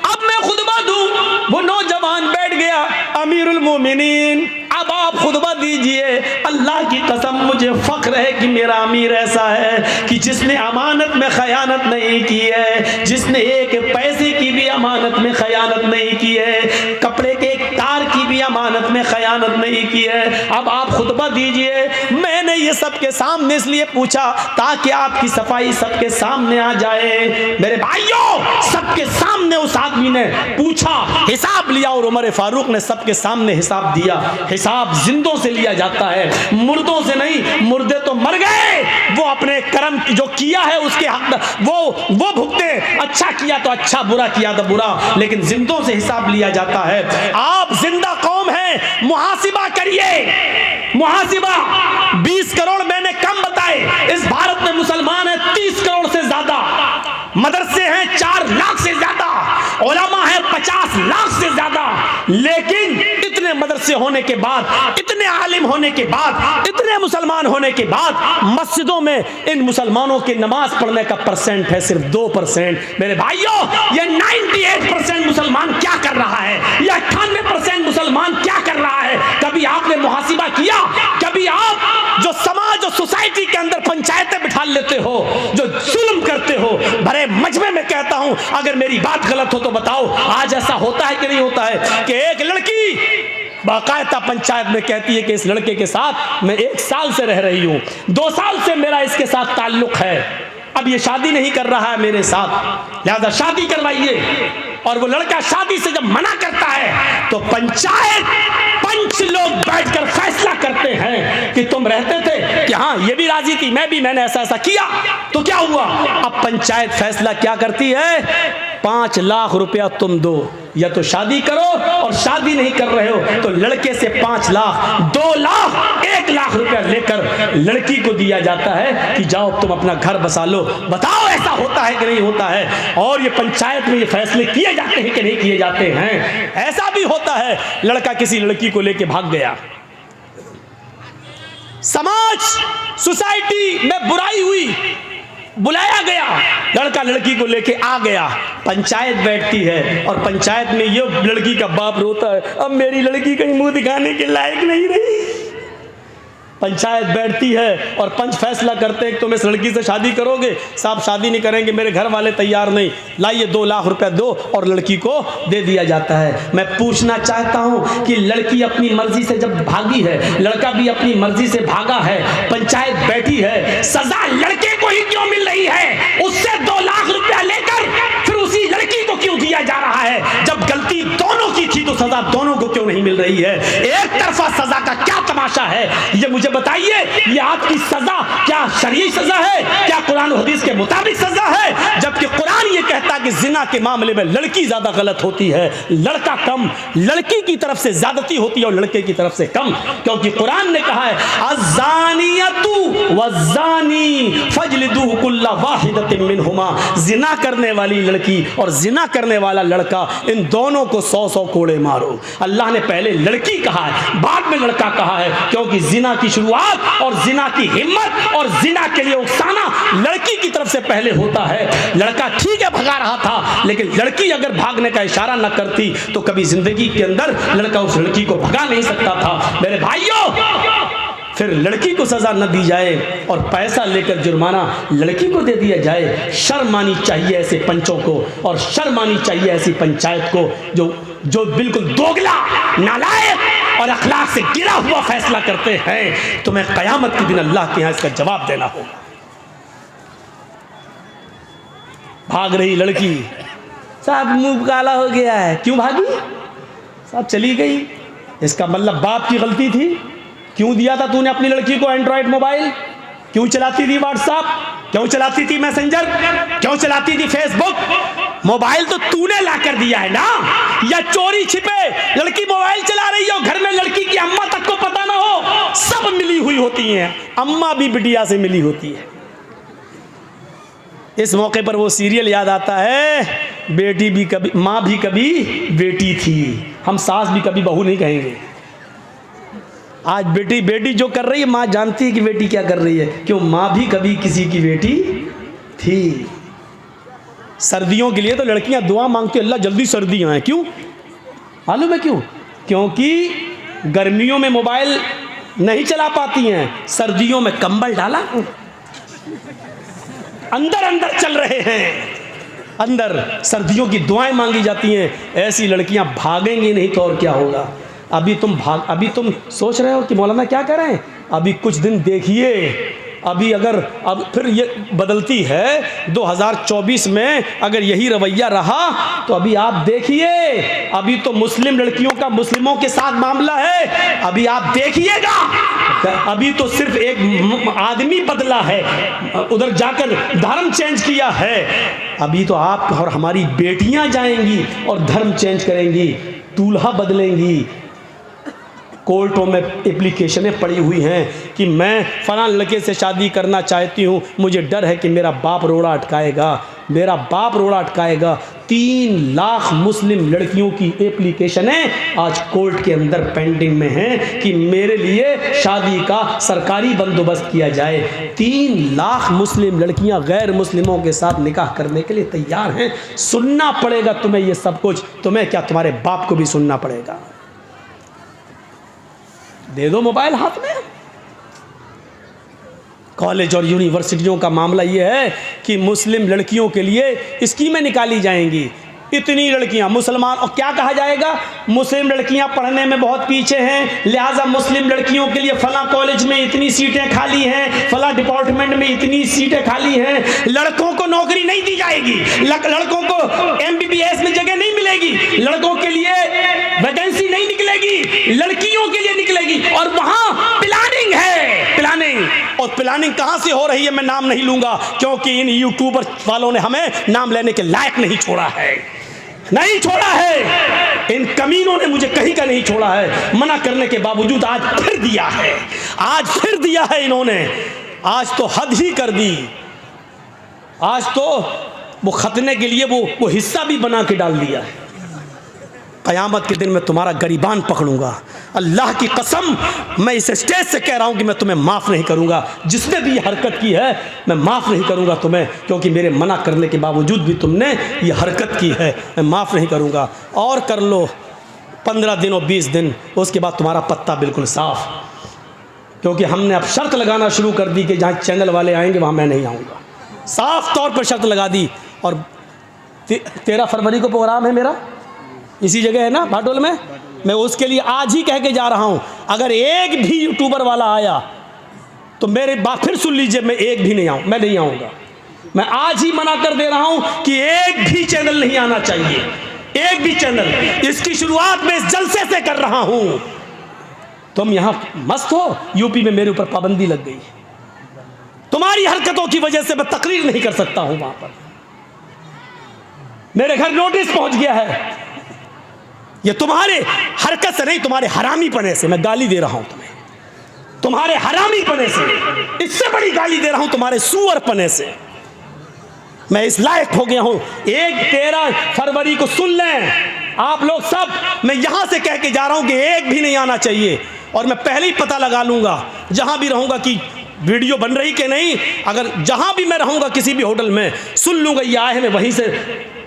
अब मैं खुतबा दूं? वो नौजवान बैठ गया, अमीरुल मोमिनीन अब आप खुतबा दीजिए। अल्लाह की कसम मुझे फख्र है कि मेरा अमीर ऐसा है कि जिसने अमानत में खयानत नहीं की है, जिसने एक पैसे की भी अमानत में खयानत नहीं की है, कपड़े के एक तार की भी अमानत में खयानत नहीं की है। अब आप खुतबा दीजिए। मैंने ये सबके सामने इसलिए पूछा ताकि आपकी सफाई सबके सामने आ जाए। मेरे भाइयों सबके सामने उस आदमी ने पूछा, हिसाब लिया और उमर फारूक ने सबके सामने हिसाब दिया। हिसाब जिंदों से लिया जाता है, मुर्दों से नहीं। मुर्दे तो मर गए, वो अपने कर्म जो किया है उसके हक वो भुगते, अच्छा किया तो अच्छा, बुरा किया तो बुरा, लेकिन जिंदों से हिसाब लिया जाता है। आप जिंदा कौम हैं, मुहासिबा करिए, मुहासिबा। 20 करोड़ मैंने कम बताए, इस भारत में मुसलमान है 30 करोड़ से ज्यादा, मदरसे हैं 4 लाख से ज्यादा, उलमा है 50 लाख से ज्यादा, लेकिन इतने मदरसे होने के बाद, इतने आलिम होने के बाद, इतने मुसलमान होने के बाद मस्जिदों में इन मुसलमानों की नमाज पढ़ने का परसेंट है सिर्फ 2%। मेरे भाइयों ये 98% मुसलमान क्या कर रहा है, ये 98% मुसलमान क्या कर रहा है? कभी आपने मुहासिबा किया? कभी आप जो समाज और सोसाइटी के अंदर पंचायतें बिठा लेते हो, जो जुल्म करते हो, भरे मजमे में कहता हूं अगर मेरी बात गलत हो तो बताओ, आज ऐसा होता है कि नहीं होता है कि एक लड़की बाकायदा पंचायत में कहती है कि इस लड़के के साथ मैं 1 साल से रह रही हूं, 2 साल से मेरा इसके साथ ताल्लुक है, अब ये शादी नहीं कर रहा है मेरे साथ, लिहाजा शादी करवाइए। और वो लड़का शादी से जब मना करता है तो पंचायत पंच लोग बैठकर फैसला करते हैं कि तुम रहते थे कि हाँ ये भी राजी थी, मैंने ऐसा ऐसा किया, तो क्या हुआ? अब पंचायत फैसला क्या करती है? 5 लाख रुपया तुम दो, या तो शादी करो, और शादी नहीं कर रहे हो तो लड़के से 5 लाख, 2 लाख, 1 लाख रुपया लेकर लड़की को दिया जाता है कि जाओ तुम अपना घर बसा लो। बताओ ऐसा होता है कि नहीं होता है? और ये पंचायत में ये फैसले किए जाते हैं कि नहीं किए जाते हैं? ऐसा भी होता है लड़का किसी लड़की को लेके भाग गया, समाज सोसाइटी में बुराई हुई, बुलाया गया, लड़का लड़की को लेके आ गया, पंचायत बैठती है और पंचायत में ये लड़की का बाप रोता है, अब मेरी लड़की कहीं मुंह दिखाने के लायक नहीं रही। पंचायत बैठती है और पंच फैसला करते हैं कि तुम इस लड़की से शादी करोगे? साहब शादी नहीं करेंगे, मेरे घर वाले तैयार नहीं, लाइए 2 लाख रुपया दो, और लड़की को दे दिया जाता है। मैं पूछना चाहता हूं कि लड़की अपनी मर्जी से जब भागी है, लड़का भी अपनी मर्जी से भागा है, पंचायत बैठी है, सजा लड़के को ही क्यों मिल रही है? उससे 2 लाख रुपया लेकर फिर उसी लड़की को क्यों दिया जा रहा है? जब गलती दोनों की थी तो सजा दोनों को क्यों नहीं मिल रही है? एक तरफा सजा का क्या तमाशा है ये मुझे बताइए। ये आपकी सजा क्या शरई सजा है? क्या कुरान और हदीस के मुताबिक सजा है? जबकि कुरान ये कहता कि जिना के मामले में लड़की ज्यादा गलत होती है, लड़का कम। लड़की की तरफ से ज्यादती होती है और लड़के की तरफ से कम, क्योंकि कुरान ने कहा है अज़्ज़ानियतु वज़्ज़ानी फजलिदू कुल्ला वाहिदतिन मिनहुमा। जिना करने वाली लड़की और जिना करने वाला लड़का, इन दोनों को 100-100 कोड़े मारो। अल्लाह ने पहले लड़की कहा है, बाद में लड़का कहा है, क्योंकि जिना की शुरुआत और जिना की हिम्मत और जिना के लिए उकसाना लड़की की तरफ से पहले होता है। लड़का ठीक है भगा रहा था, लेकिन लड़की अगर भागने का इशारा न करती तो कभी जिंदगी के अंदर लड़का उस लड़की को भगा नहीं सकता था। मेरे भाइयों, फिर लड़की को सजा न दी जाए और पैसा लेकर जुर्माना लड़की को दे दिया जाए। शर्म आनी चाहिए ऐसे पंचों को, और शर्म आनी चाहिए ऐसी पंचायत को जो बिल्कुल दोगला, नालायक और अखलाक से गिरा हुआ फैसला करते हैं। तुम्हें कयामत के दिन अल्लाह के यहां इसका जवाब देना होगा। भाग रही लड़की, साहब मुंह काला हो गया है, क्यों भागी? साहब चली गई, इसका मतलब बाप की गलती थी। क्यों दिया था तूने अपनी लड़की को एंड्रॉइड मोबाइल? क्यों चलाती थी व्हाट्सएप? क्यों चलाती थी मैसेंजर? क्यों चलाती थी फेसबुक? मोबाइल तो तूने ला कर दिया है ना, या चोरी छिपे लड़की मोबाइल चला रही हो, घर में लड़की की अम्मा तक को पता ना हो? सब मिली हुई होती हैं, अम्मा भी बिटिया से मिली होती है। इस मौके पर वो सीरियल याद आता है, बेटी भी कभी माँ भी कभी बेटी थी। हम सास भी कभी बहू नहीं कहेंगे। आज बेटी जो कर रही है, माँ जानती है कि बेटी क्या कर रही है, क्यों? माँ भी कभी किसी की बेटी थी। सर्दियों के लिए तो लड़कियां दुआ मांगती, अल्लाह जल्दी सर्दियां हैं। क्यों मालूम है क्यों? क्योंकि गर्मियों में मोबाइल नहीं चला पाती हैं, सर्दियों में कंबल डाला, अंदर अंदर चल रहे हैं, अंदर सर्दियों की दुआएं मांगी जाती हैं। ऐसी लड़कियां भागेंगी नहीं तो और क्या होगा? अभी तुम सोच रहे हो कि मौलाना क्या करें? अभी कुछ दिन देखिए, अब फिर ये बदलती है 2024 में, अगर यही रवैया रहा तो अभी आप देखिए, अभी तो मुस्लिम लड़कियों का मुस्लिमों के साथ मामला है, अभी आप देखिएगा। अभी तो सिर्फ एक आदमी बदला है, उधर जाकर धर्म चेंज किया है। अभी तो आप और हमारी बेटियां जाएंगी और धर्म चेंज करेंगी, दूल्हा बदलेंगी। कोर्टों में एप्लीकेशनें पड़ी हुई हैं कि मैं फलां लड़के से शादी करना चाहती हूँ, मुझे डर है कि मेरा बाप रोड़ा अटकाएगा, मेरा बाप रोड़ा अटकाएगा। 3 लाख मुस्लिम लड़कियों की एप्लीकेशनें आज कोर्ट के अंदर पेंडिंग में हैं कि मेरे लिए शादी का सरकारी बंदोबस्त किया जाए। 3 लाख मुस्लिम लड़कियां गैर मुस्लिमों के साथ निकाह करने के लिए तैयार हैं। सुनना पड़ेगा तुम्हें ये सब कुछ, तुम्हें क्या तुम्हारे बाप को भी सुनना पड़ेगा। दे दो मोबाइल हाथ में। कॉलेज और यूनिवर्सिटियों का मामला यह है कि मुस्लिम लड़कियों के लिए स्कीमें निकाली जाएंगी। इतनी लड़कियां मुसलमान, और क्या कहा जाएगा, मुस्लिम लड़कियां पढ़ने में बहुत पीछे हैं, लिहाजा मुस्लिम लड़कियों के लिए फला कॉलेज में इतनी सीटें खाली हैं, फला डिपार्टमेंट में इतनी सीटें खाली हैं। लड़कों को नौकरी नहीं दी जाएगी, लड़कों को MBBS में जगह नहीं मिलेगी, लड़कों के लिए वैकेंसी नहीं निकलेगी, लड़कियों के लिए निकलेगी। और वहां प्लानिंग है, प्लानिंग। और प्लानिंग कहां से हो रही है मैं नाम नहीं लूंगा, क्योंकि इन यूट्यूबर वालों ने हमें नाम लेने के लायक नहीं छोड़ा है, नहीं छोड़ा है। इन कमीनों ने मुझे कहीं का नहीं छोड़ा है। मना करने के बावजूद आज फिर दिया है, आज फिर दिया है इन्होंने। आज तो हद ही कर दी। आज तो वो खतने के लिए वो हिस्सा भी बना के डाल दिया है। क़यामत के दिन मैं तुम्हारा गरीबान पकड़ूंगा। अल्लाह की कसम, मैं इस स्टेज से कह रहा हूं कि मैं तुम्हें माफ़ नहीं करूंगा। जिसने भी ये हरकत की है मैं माफ़ नहीं करूंगा तुम्हें, क्योंकि मेरे मना करने के बावजूद भी तुमने ये हरकत की है। मैं माफ़ नहीं करूंगा। और कर लो 15 दिन और 20 दिन, उसके बाद तुम्हारा पत्ता बिल्कुल साफ। क्योंकि हमने अब शर्त लगाना शुरू कर दी कि जहाँ चैनल वाले आएंगे वहाँ मैं नहीं आऊँगा। साफ तौर पर शर्त लगा दी। और 13 फरवरी को प्रोग्राम है मेरा, इसी जगह है ना, भाटोल में। मैं उसके लिए आज ही कह के जा रहा हूं, अगर एक भी यूट्यूबर वाला आया तो मेरे बात फिर सुन लीजिए, मैं एक भी नहीं मैं नहीं आऊंगा। मैं आज ही मना कर दे रहा हूं कि एक भी चैनल नहीं आना चाहिए, एक भी चैनल। इसकी शुरुआत मैं इस जलसे से कर रहा हूं। तुम यहां मस्त हो, यूपी में मेरे ऊपर पाबंदी लग गई। तुम्हारी हरकतों की वजह से मैं तकरीर नहीं कर सकता हूं वहां पर। मेरे घर नोटिस पहुंच गया है। ये तुम्हारे हरकत से नहीं, तुम्हारे हरामी पने से मैं गाली दे रहा हूं तुम्हें, तुम्हारे हरामी पने से। इससे बड़ी गाली दे रहा हूं तुम्हारे सूअर पने से। मैं इस लायक हो गया हूं। 13 फरवरी को सुन लें आप लोग सब। मैं यहां से कह के जा रहा हूं कि एक भी नहीं आना चाहिए। और मैं पहले ही पता लगा लूंगा जहां भी रहूंगा कि वीडियो बन रही कि नहीं। अगर जहां भी मैं रहूंगा किसी भी होटल में सुन लूंगा ये आए हैं, मैं वहीं से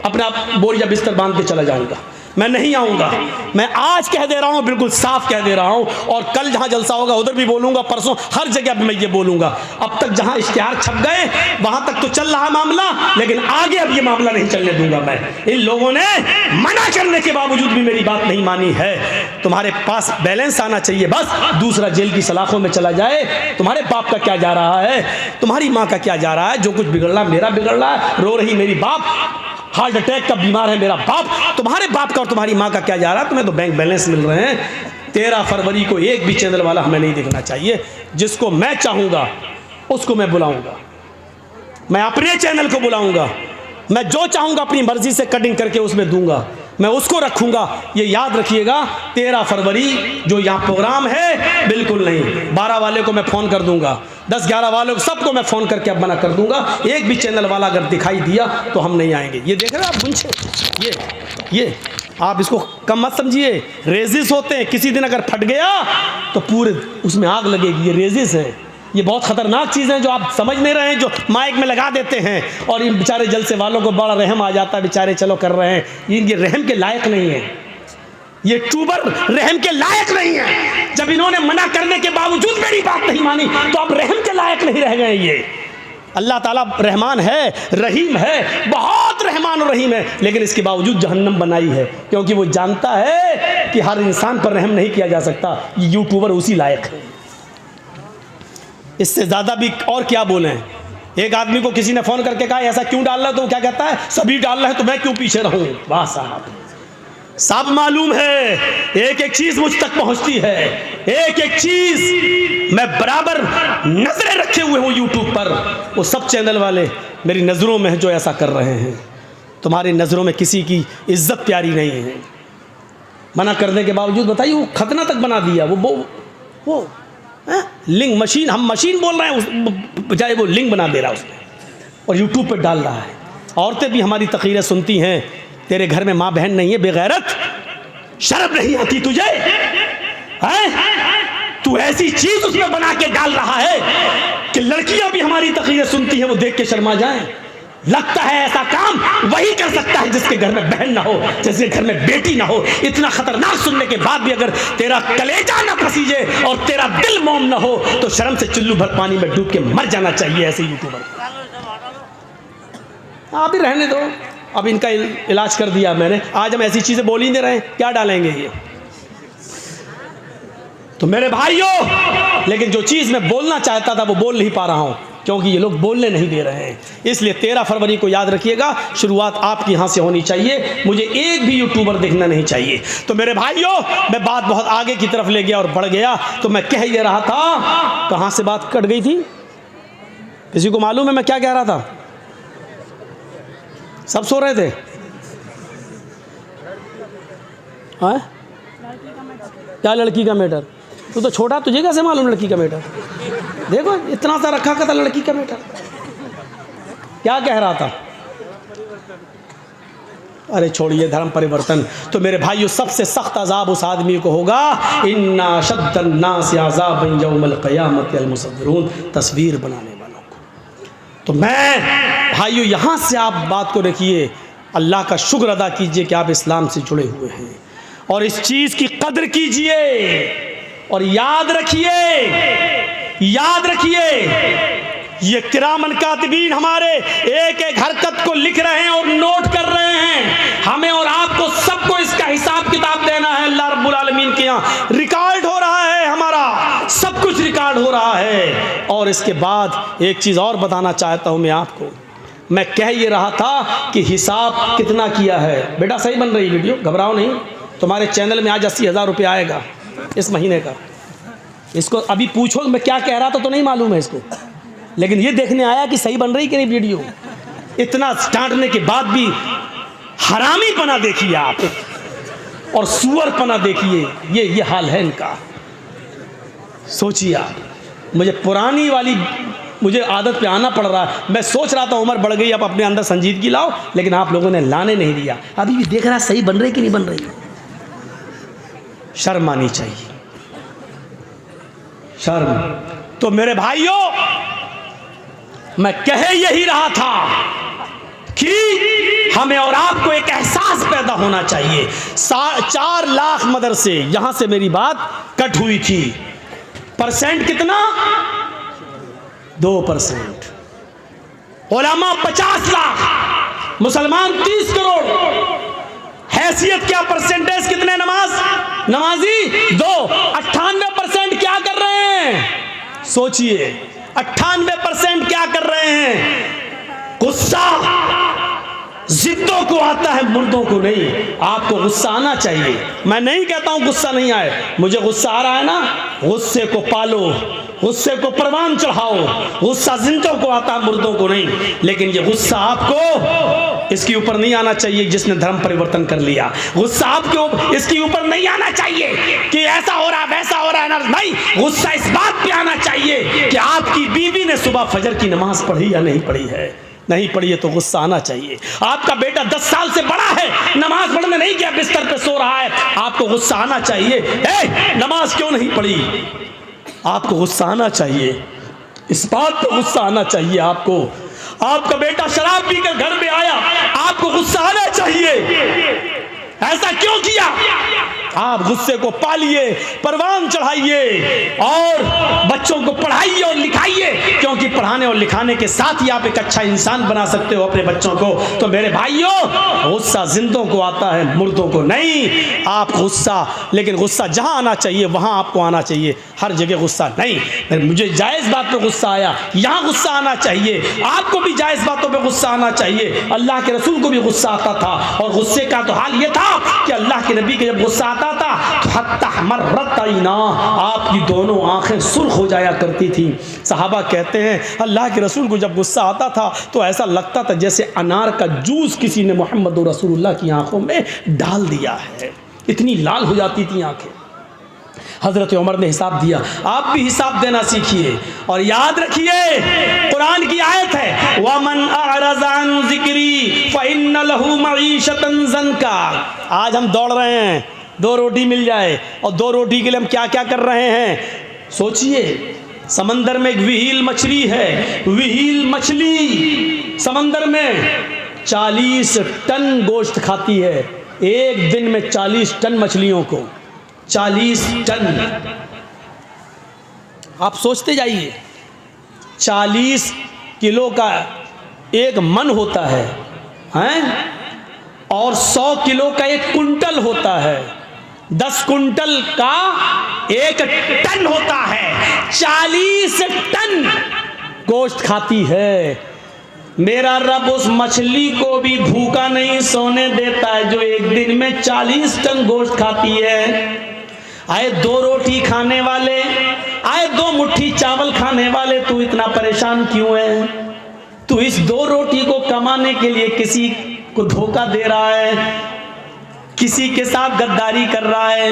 अपना बोरिया बिस्तर बांध के चला जाऊंगा। मैं नहीं आऊंगा। मैं आज कह दे रहा हूं, बिल्कुल साफ कह दे रहा हूं। और कल जहां जलसा होगा उधर भी बोलूंगा, परसों हर जगह मैं ये बोलूंगा। अब तक जहां इश्तिहार छप गए वहां तक तो चल रहा मामला, लेकिन आगे अब ये मामला नहीं चलने दूंगा मैं। इन लोगों ने मना करने के बावजूद भी मेरी बात नहीं मानी है। तुम्हारे पास बैलेंस आना चाहिए बस, दूसरा जेल की सलाखों में चला जाए। तुम्हारे बाप का क्या जा रहा है, तुम्हारी माँ का क्या जा रहा है। जो कुछ बिगड़ रहा मेरा बिगड़ रहा है। रो रही मेरी बाप, हार्ट अटैक का बीमार है मेरा बाप। तुम्हारे बाप का और तुम्हारी माँ का क्या जा रहा है। तुम्हें तो बैंक बैलेंस मिल रहे हैं। 13 फरवरी को एक भी चैनल वाला हमें नहीं देखना चाहिए। जिसको मैं चाहूँगा उसको मैं बुलाऊंगा, मैं अपने चैनल को बुलाऊंगा। मैं जो चाहूँगा अपनी मर्जी से कटिंग करके उसमें दूंगा, मैं उसको रखूंगा। ये याद रखिएगा, 13 फरवरी जो यहाँ प्रोग्राम है बिल्कुल नहीं। 12 वाले को मैं फ़ोन कर दूंगा, 10-11 वालों को सबको मैं फ़ोन करके अब मना कर दूंगा। एक भी चैनल वाला अगर दिखाई दिया तो हम नहीं आएंगे। ये देख रहे हैं आप गुंछे, ये आप इसको कम मत समझिए। रेजिस होते हैं, किसी दिन अगर फट गया तो पूरे उसमें आग लगेगी। ये रेजिस है, ये बहुत ख़तरनाक चीज़ है जो आप समझ नहीं रहे हैं, जो माइक में लगा देते हैं। और इन बेचारे जलसे वालों को बड़ा रहम आ जाता है, बेचारे चलो कर रहे हैं। ये रहम के लायक नहीं है, ये ट्यूबर रहम के लायक नहीं है। जब इन्होंने मना करने के बावजूद मेरी बात नहीं मानी तो अब रहम के लायक नहीं रह गए। ये अल्लाह ताला रहमान है, रहीम है, बहुत रहमान और रहीम है, लेकिन इसके बावजूद जहन्नम बनाई है, क्योंकि वो जानता है कि हर इंसान पर रहम नहीं किया जा सकता। ये यूट्यूबर उसी लायक है। इससे ज़्यादा भी और क्या बोलें। एक आदमी को किसी ने फ़ोन करके कहा ऐसा क्यों डाल रहा है, तो वो क्या कहता है, सभी डाल रहे हैं तो मैं क्यों पीछे रहूं। वाह साहब, सब मालूम है, एक एक चीज़ मुझ तक पहुंचती है, एक एक चीज़ मैं बराबर नजरें रखे हुए हूँ यूट्यूब पर। वो सब चैनल वाले मेरी नज़रों में हैं जो ऐसा कर रहे हैं। तुम्हारी नज़रों में किसी की इज्जत प्यारी नहीं है। मना करने के बावजूद बताइए, वो खतना तक बना दिया। वो लिंग मशीन, हम मशीन बोल रहे हैं, बजाय वो लिंग बना दे रहा है उसने और यूट्यूब पर डाल रहा है। औरतें भी हमारी तकरीरें सुनती हैं। तेरे घर में माँ बहन नहीं है, बेगैरत, शर्म नहीं आती तुझे हैं? तू ऐसी चीज उसमें बना के डाल रहा है कि लड़कियां भी हमारी तकरीरें सुनती हैं, वो देख के शर्मा जाएं। लगता है ऐसा काम वही कर सकता है जिसके घर में बहन ना हो, जिसके घर में बेटी ना हो। इतना खतरनाक सुनने के बाद भी अगर तेरा कलेजा ना पसीजे और तेरा दिल मोम ना हो तो शर्म से चुल्लू भर पानी में डूब के मर जाना चाहिए ऐसे यूट्यूबर। आप ही रहने दो, अब इनका इलाज कर दिया मैंने, आज हम ऐसी चीज़ें बोल ही नहीं रहे हैं, क्या डालेंगे ये। तो मेरे भाइयों, लेकिन जो चीज़ मैं बोलना चाहता था वो बोल नहीं पा रहा हूँ, क्योंकि ये लोग बोलने नहीं दे रहे हैं। इसलिए 13 फरवरी को याद रखिएगा, शुरुआत आपके यहाँ से होनी चाहिए, मुझे एक भी यूट्यूबर देखना नहीं चाहिए। तो मेरे भाइयों, मैं बात बहुत आगे की तरफ ले गया और बढ़ गया। तो मैं कह ये रहा था, कहाँ से बात कट गई थी, किसी को मालूम है मैं क्या कह रहा था? सब सो रहे थे? हाँ, क्या लड़की का मैटर? तू तो छोटा, तुझे कैसे मालूम लड़की का मैटर? देखो इतना सा रखा था लड़की का मैटर। क्या कह रहा था? अरे छोड़िए, धर्म परिवर्तन। तो मेरे भाइयों, सबसे सख्त अजाब उस आदमी को होगा, इन्ना शद्दन नास अज़ाबन यौमल क़यामत अल मुसव्विरून, तस्वीर बनाने वालों को। तो मैं भाइयों, यहाँ से आप बात को रखिए, अल्लाह का शुक्र अदा कीजिए कि आप इस्लाम से जुड़े हुए हैं, और इस चीज़ की कदर कीजिए। और याद रखिए, ये किरामन कातिबीन हमारे एक एक हरकत को लिख रहे हैं और नोट कर रहे हैं। हमें और आपको सबको इसका हिसाब किताब देना है अल्लाह रब्बुल आलमीन के यहाँ। रिकॉर्ड हो रहा है, हमारा सब कुछ रिकॉर्ड हो रहा है। और इसके बाद एक चीज़ और बताना चाहता हूँ मैं आपको। मैं कह ये रहा था कि हिसाब कितना किया है। बेटा सही बन रही वीडियो, घबराओ नहीं, तुम्हारे चैनल में आज 80,000 रुपये आएगा इस महीने का। इसको अभी पूछो मैं क्या कह रहा था तो नहीं मालूम है इसको, लेकिन ये देखने आया कि सही बन रही कि नहीं वीडियो। इतना डांटने के बाद भी हरामीपना देखिए आप, और सुअरपना देखिए, ये हाल है इनका। सोचिए आप, मुझे आदत पे आना पड़ रहा है। मैं सोच रहा था उम्र बढ़ गई, अब अपने अंदर संजीदगी लाओ, लेकिन आप लोगों ने लाने नहीं दिया। अभी भी देख रहा सही बन रही कि नहीं बन रही। शर्म आनी चाहिए, शर्म। तो मेरे भाइयों, मैं कह यही रहा था कि हमें और आपको एक एहसास पैदा होना चाहिए। 4 लाख मदरसे, यहां से मेरी बात कट हुई थी। परसेंट कितना? 2%। उलमा 50 लाख, मुसलमान 30 करोड़। हैसियत क्या? परसेंटेज कितने नमाजी? 2। 98% क्या कर रहे हैं? सोचिए, 98% क्या कर रहे हैं? गुस्सा जिद्दों को आता है, मुर्दों को नहीं। आपको गुस्सा आना चाहिए। मैं नहीं कहता हूं गुस्सा नहीं आए, मुझे गुस्सा आ रहा है ना, गुस्से को पालो, गुस्से को परवान चढ़ाओ। गुस्सा जिंदों को आता है, मुर्दों को नहीं। लेकिन ये गुस्सा आपको इसके ऊपर नहीं आना चाहिए जिसने धर्म परिवर्तन कर लिया। गुस्सा आपको इसके ऊपर नहीं आना चाहिए कि ऐसा हो रहा वैसा हो रहा है ना, नहीं। गुस्सा इस बात पे आना चाहिए कि आपकी बीवी ने सुबह फजर की नमाज पढ़ी या नहीं पढ़ी है। नहीं पढ़ी है तो गुस्सा आना चाहिए। आपका बेटा 10 साल से बड़ा है, नमाज पढ़ने नहीं गया, बिस्तर पे सो रहा है, आपको गुस्सा आना चाहिए। नमाज क्यों नहीं पढ़ी? आपको गुस्सा आना चाहिए, इस बात पर गुस्सा आना चाहिए आपको। आपका बेटा शराब पीकर घर में आया, आपको गुस्सा आना चाहिए। ऐसा क्यों किया? आप गुस्से को पालिए, परवान चढ़ाइए और बच्चों को पढ़ाइए और लिखाइए, क्योंकि पढ़ाने और लिखाने के साथ ही आप एक अच्छा इंसान बना सकते हो अपने बच्चों को। तो मेरे भाइयों, गुस्सा जिंदों को आता है, मुर्दों को नहीं। आप गुस्सा, लेकिन गुस्सा जहां आना चाहिए वहां आपको आना चाहिए, हर जगह गुस्सा नहीं। मुझे जायज़ बात पर गुस्सा आया, यहाँ गुस्सा आना चाहिए। आपको भी जायज़ बातों पर गुस्सा आना चाहिए। अल्लाह के रसूल को भी गुस्सा आता था, और गुस्से का तो हाल ये था कि अल्लाह के नबी के जब गुस्सा आता था तो हत्ता मर्रत आईना, आपकी दोनों आंखें सुर्ख हो जाया करती थी। सहाबा कहते हैं अल्लाह के रसूल को जब गुस्सा आता था तो ऐसा लगता था जैसे अनार का जूस किसी ने मोहम्मद रसूलुल्लाह की आंखों में डाल दिया है, इतनी लाल हो जाती थी आंखें। हज़रत उमर ने हिसाब दिया, आप भी हिसाब देना सीखिए। और याद रखिए, कुरान की आयत है, वमन अअरज़ अन ज़िक्री फ़इन्न लहू मईशतन ज़न्का। आज हम दौड़ रहे हैं 2 रोटी मिल जाए, और 2 रोटी के लिए हम क्या क्या कर रहे हैं। सोचिए, समंदर में एक विहील मछली है, विहील मछली समंदर में 40 टन गोश्त खाती है। एक दिन में 40 टन मछलियों को, 40 टन। आप सोचते जाइए, 40 किलो का एक मन होता है, हैं? और 100 किलो का 1 कुंटल होता है, 10 कुंटल का 1 टन होता है, 40 टन गोश्त खाती है। मेरा रब उस मछली को भी भूखा नहीं सोने देता है जो एक दिन में 40 टन गोश्त खाती है। आए 2 रोटी खाने वाले, आए 2 मुट्ठी चावल खाने वाले, तू इतना परेशान क्यों है? तू इस 2 रोटी को कमाने के लिए किसी को धोखा दे रहा है, किसी के साथ गद्दारी कर रहा है,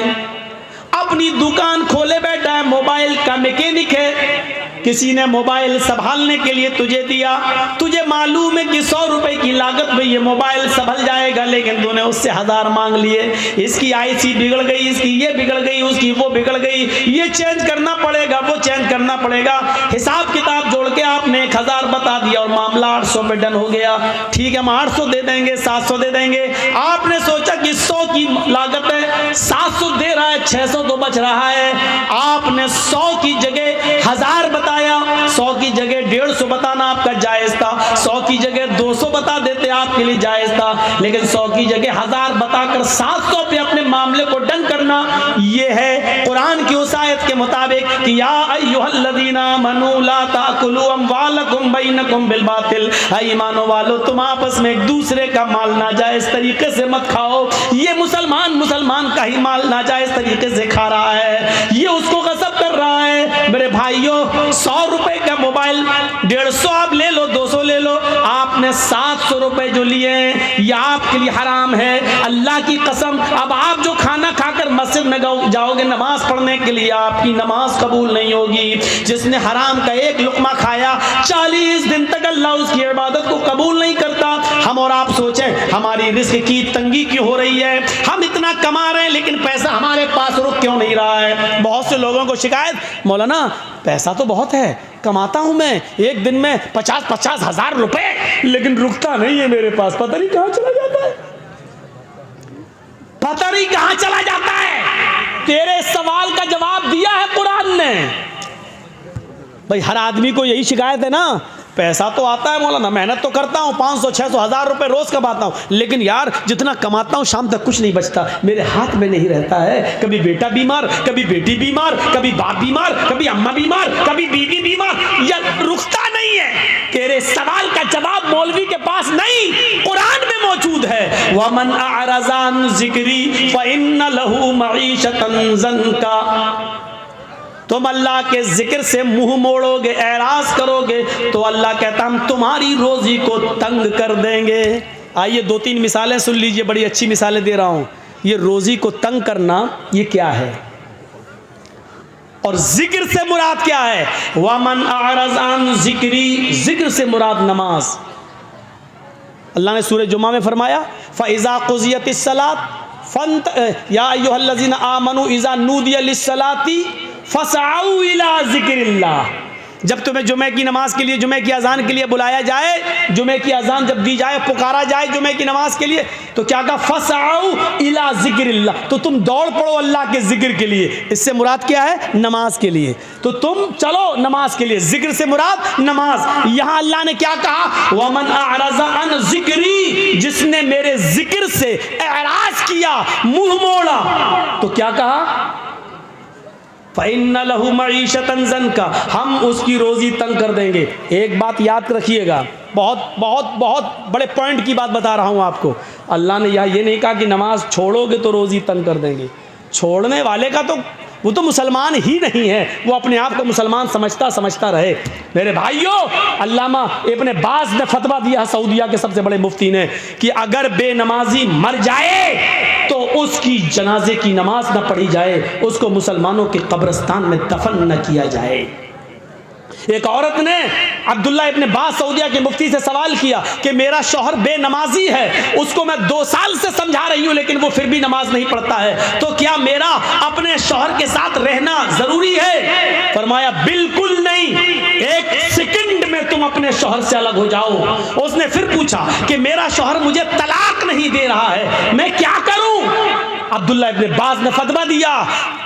अपनी दुकान खोले बैठा है, मोबाइल का मैकेनिक है, किसी ने मोबाइल संभालने के लिए तुझे दिया, तुझे मालूम है कि 100 रुपए की लागत में ये मोबाइल संभल जाएगा, लेकिन तूने उससे 1000 मांग लिए। इसकी आईसी बिगड़ गई, इसकी ये बिगड़ गई, उसकी वो बिगड़ गई, ये चेंज करना पड़ेगा, वो चेंज करना पड़ेगा। हिसाब किताब जोड़ के आपने 1000 बता दिया और मामला 800 में डन हो गया। ठीक है, हम 800 दे देंगे, 700 दे देंगे। आपने सोचा कि 100 की लागत है, 700 दे रहा है, 600 तो बच रहा है। आपने 100 की जगह 1000 बताया, 100 की जगह 150 बताना आपका जायज था, 100 की जगह 200 बता देते आपके लिए जायज था, लेकिन 100 की जगह 1000 बताकर 700 पे अपने मामले को डन करना, ये है कुरान की उस आयत के मुताबिक कि या अय्युहल्लज़ीना आमनू ला ताकुलू अमवालकुम बैनकुम बिल बातिल, ईमानो वालो तुम आपस में एक दूसरे का माल नाजायज तरीके से मत खाओ। ये मुसलमान का ही माल नाजायज तरीके से खा रहा है, ये उसको गसब कर रहा है। मेरे भाइयों, 100 रुपए का मोबाइल 150 आप ले लो, 200 ले लो, आपने 700 रुपए जो लिए हैं ये आपके लिए हराम है। अल्लाह की कसम, अब आप जो खाना खाकर मस्जिद में जाओगे नमाज पढ़ने के लिए, आपकी नमाज कबूल नहीं होगी। जिसने हराम का 1 लुकमा खाया 40 दिन तक अल्लाह उसकी इबादत को कबूल नहीं करता। हम और आप सोचें हमारी रिस्क की तंगी क्यों हो रही है, हम इतना कमा रहे हैं लेकिन पैसा हमारे पास रुक क्यों नहीं रहा है। बहुत से लोगों को शिकायत, मौलाना पैसा तो बहुत है, कमाता हूं मैं एक दिन में 50-50 हजार रुपए, लेकिन रुकता नहीं है मेरे पास, पता नहीं कहां चला जाता है, पता नहीं कहां चला जाता है। तेरे सवाल का जवाब दिया है कुरान ने। भाई हर आदमी को यही शिकायत है ना, पैसा तो आता है मौलाना, मेहनत तो करता हूँ, 500-600 हजार रुपए रोज कमाता हूँ, लेकिन यार जितना कमाता हूँ शाम तक कुछ नहीं बचता, मेरे हाथ में नहीं रहता है। कभी बेटा बीमार, कभी बेटी बीमार, कभी बाप बीमार, कभी अम्मा बीमार, कभी बीवी बीमार, यह रुकता नहीं है। तेरे सवाल का जवाब मौलवी के पास नहीं, कुरान में मौजूद है। वमन अअरज़ा अन ज़िक्री फ़इन्न लहू मईशतन ज़ंका, तुम अल्लाह के जिक्र से मुंह मोड़ोगे, एराज करोगे, तो अल्लाह कहता हम तुम्हारी रोजी को तंग कर देंगे। आइए 2-3 मिसालें सुन लीजिए, बड़ी अच्छी मिसालें दे रहा हूं। ये रोजी को तंग करना ये क्या है और जिक्र से मुराद क्या है। वमन अअरज़ अन ज़िक्री, जिक्र से मुराद नमाज। अल्लाह ने सूरह जुमा में फरमाया फ़इज़ा क़ुज़ियतिस सलात या अय्युहल्लज़ीना आमनू इज़ा नूदिया लिस्सलाती फसआऊ इला ज़िक्रिल्लाह। जब तुम्हें जुमे की नमाज के लिए, जुमे की अजान के लिए बुलाया जाए, जुमे की अजान जब दी जाए, पुकारा जाए जुमे की नमाज के लिए, तो क्या कहा, फसआऊ इला ज़िक्रिल्लाह, तो तुम दौड़ पड़ो अल्लाह के जिक्र के लिए। इससे मुराद क्या है, नमाज के लिए, तो तुम चलो नमाज के लिए, जिक्र से मुराद नमाज। यहां अल्लाह ने क्या कहा, वमन अअरज़ा अन ज़िक्री, जिसने मेरे जिक्र से एराज किया, मुंह मोड़ा, तो क्या कहा, फ़इन्न लहू मईशतन ज़ंका, हम उसकी रोजी तंग कर देंगे। एक बात याद रखिएगा, बहुत बहुत बहुत बड़े पॉइंट की बात बता रहा हूँ आपको। अल्लाह ने ये नहीं कहा कि नमाज छोड़ोगे तो रोजी तंग कर देंगे। छोड़ने वाले का तो वो तो मुसलमान ही नहीं है, वो अपने आप को मुसलमान समझता रहे। मेरे भाइयों, अल्लामा इब्न बाज़ ने फतवा दिया, सऊदिया के सबसे बड़े मुफ्ती ने, कि अगर बेनमाजी मर जाए तो उसकी जनाजे की नमाज न पढ़ी जाए, उसको मुसलमानों के कब्रिस्तान में दफन न किया जाए। एक औरत ने अब्दुल्ला इब्न बाज़ सऊदिया के मुफ्ती से सवाल किया कि मेरा शौहर बेनमाजी है, उसको मैं 2 साल से समझा रही हूं लेकिन वो फिर भी नमाज नहीं पढ़ता है, तो क्या मेरा अपने शौहर के साथ रहना जरूरी है? फरमाया बिल्कुल नहीं, 1 सेकंड में तुम अपने शौहर से अलग हो जाओ। उसने फिर पूछा कि मेरा शौहर मुझे तलाक नहीं दे रहा है, मैं क्या करूं? अब्दुल्ला इब्न बाज़ ने फतवा दिया,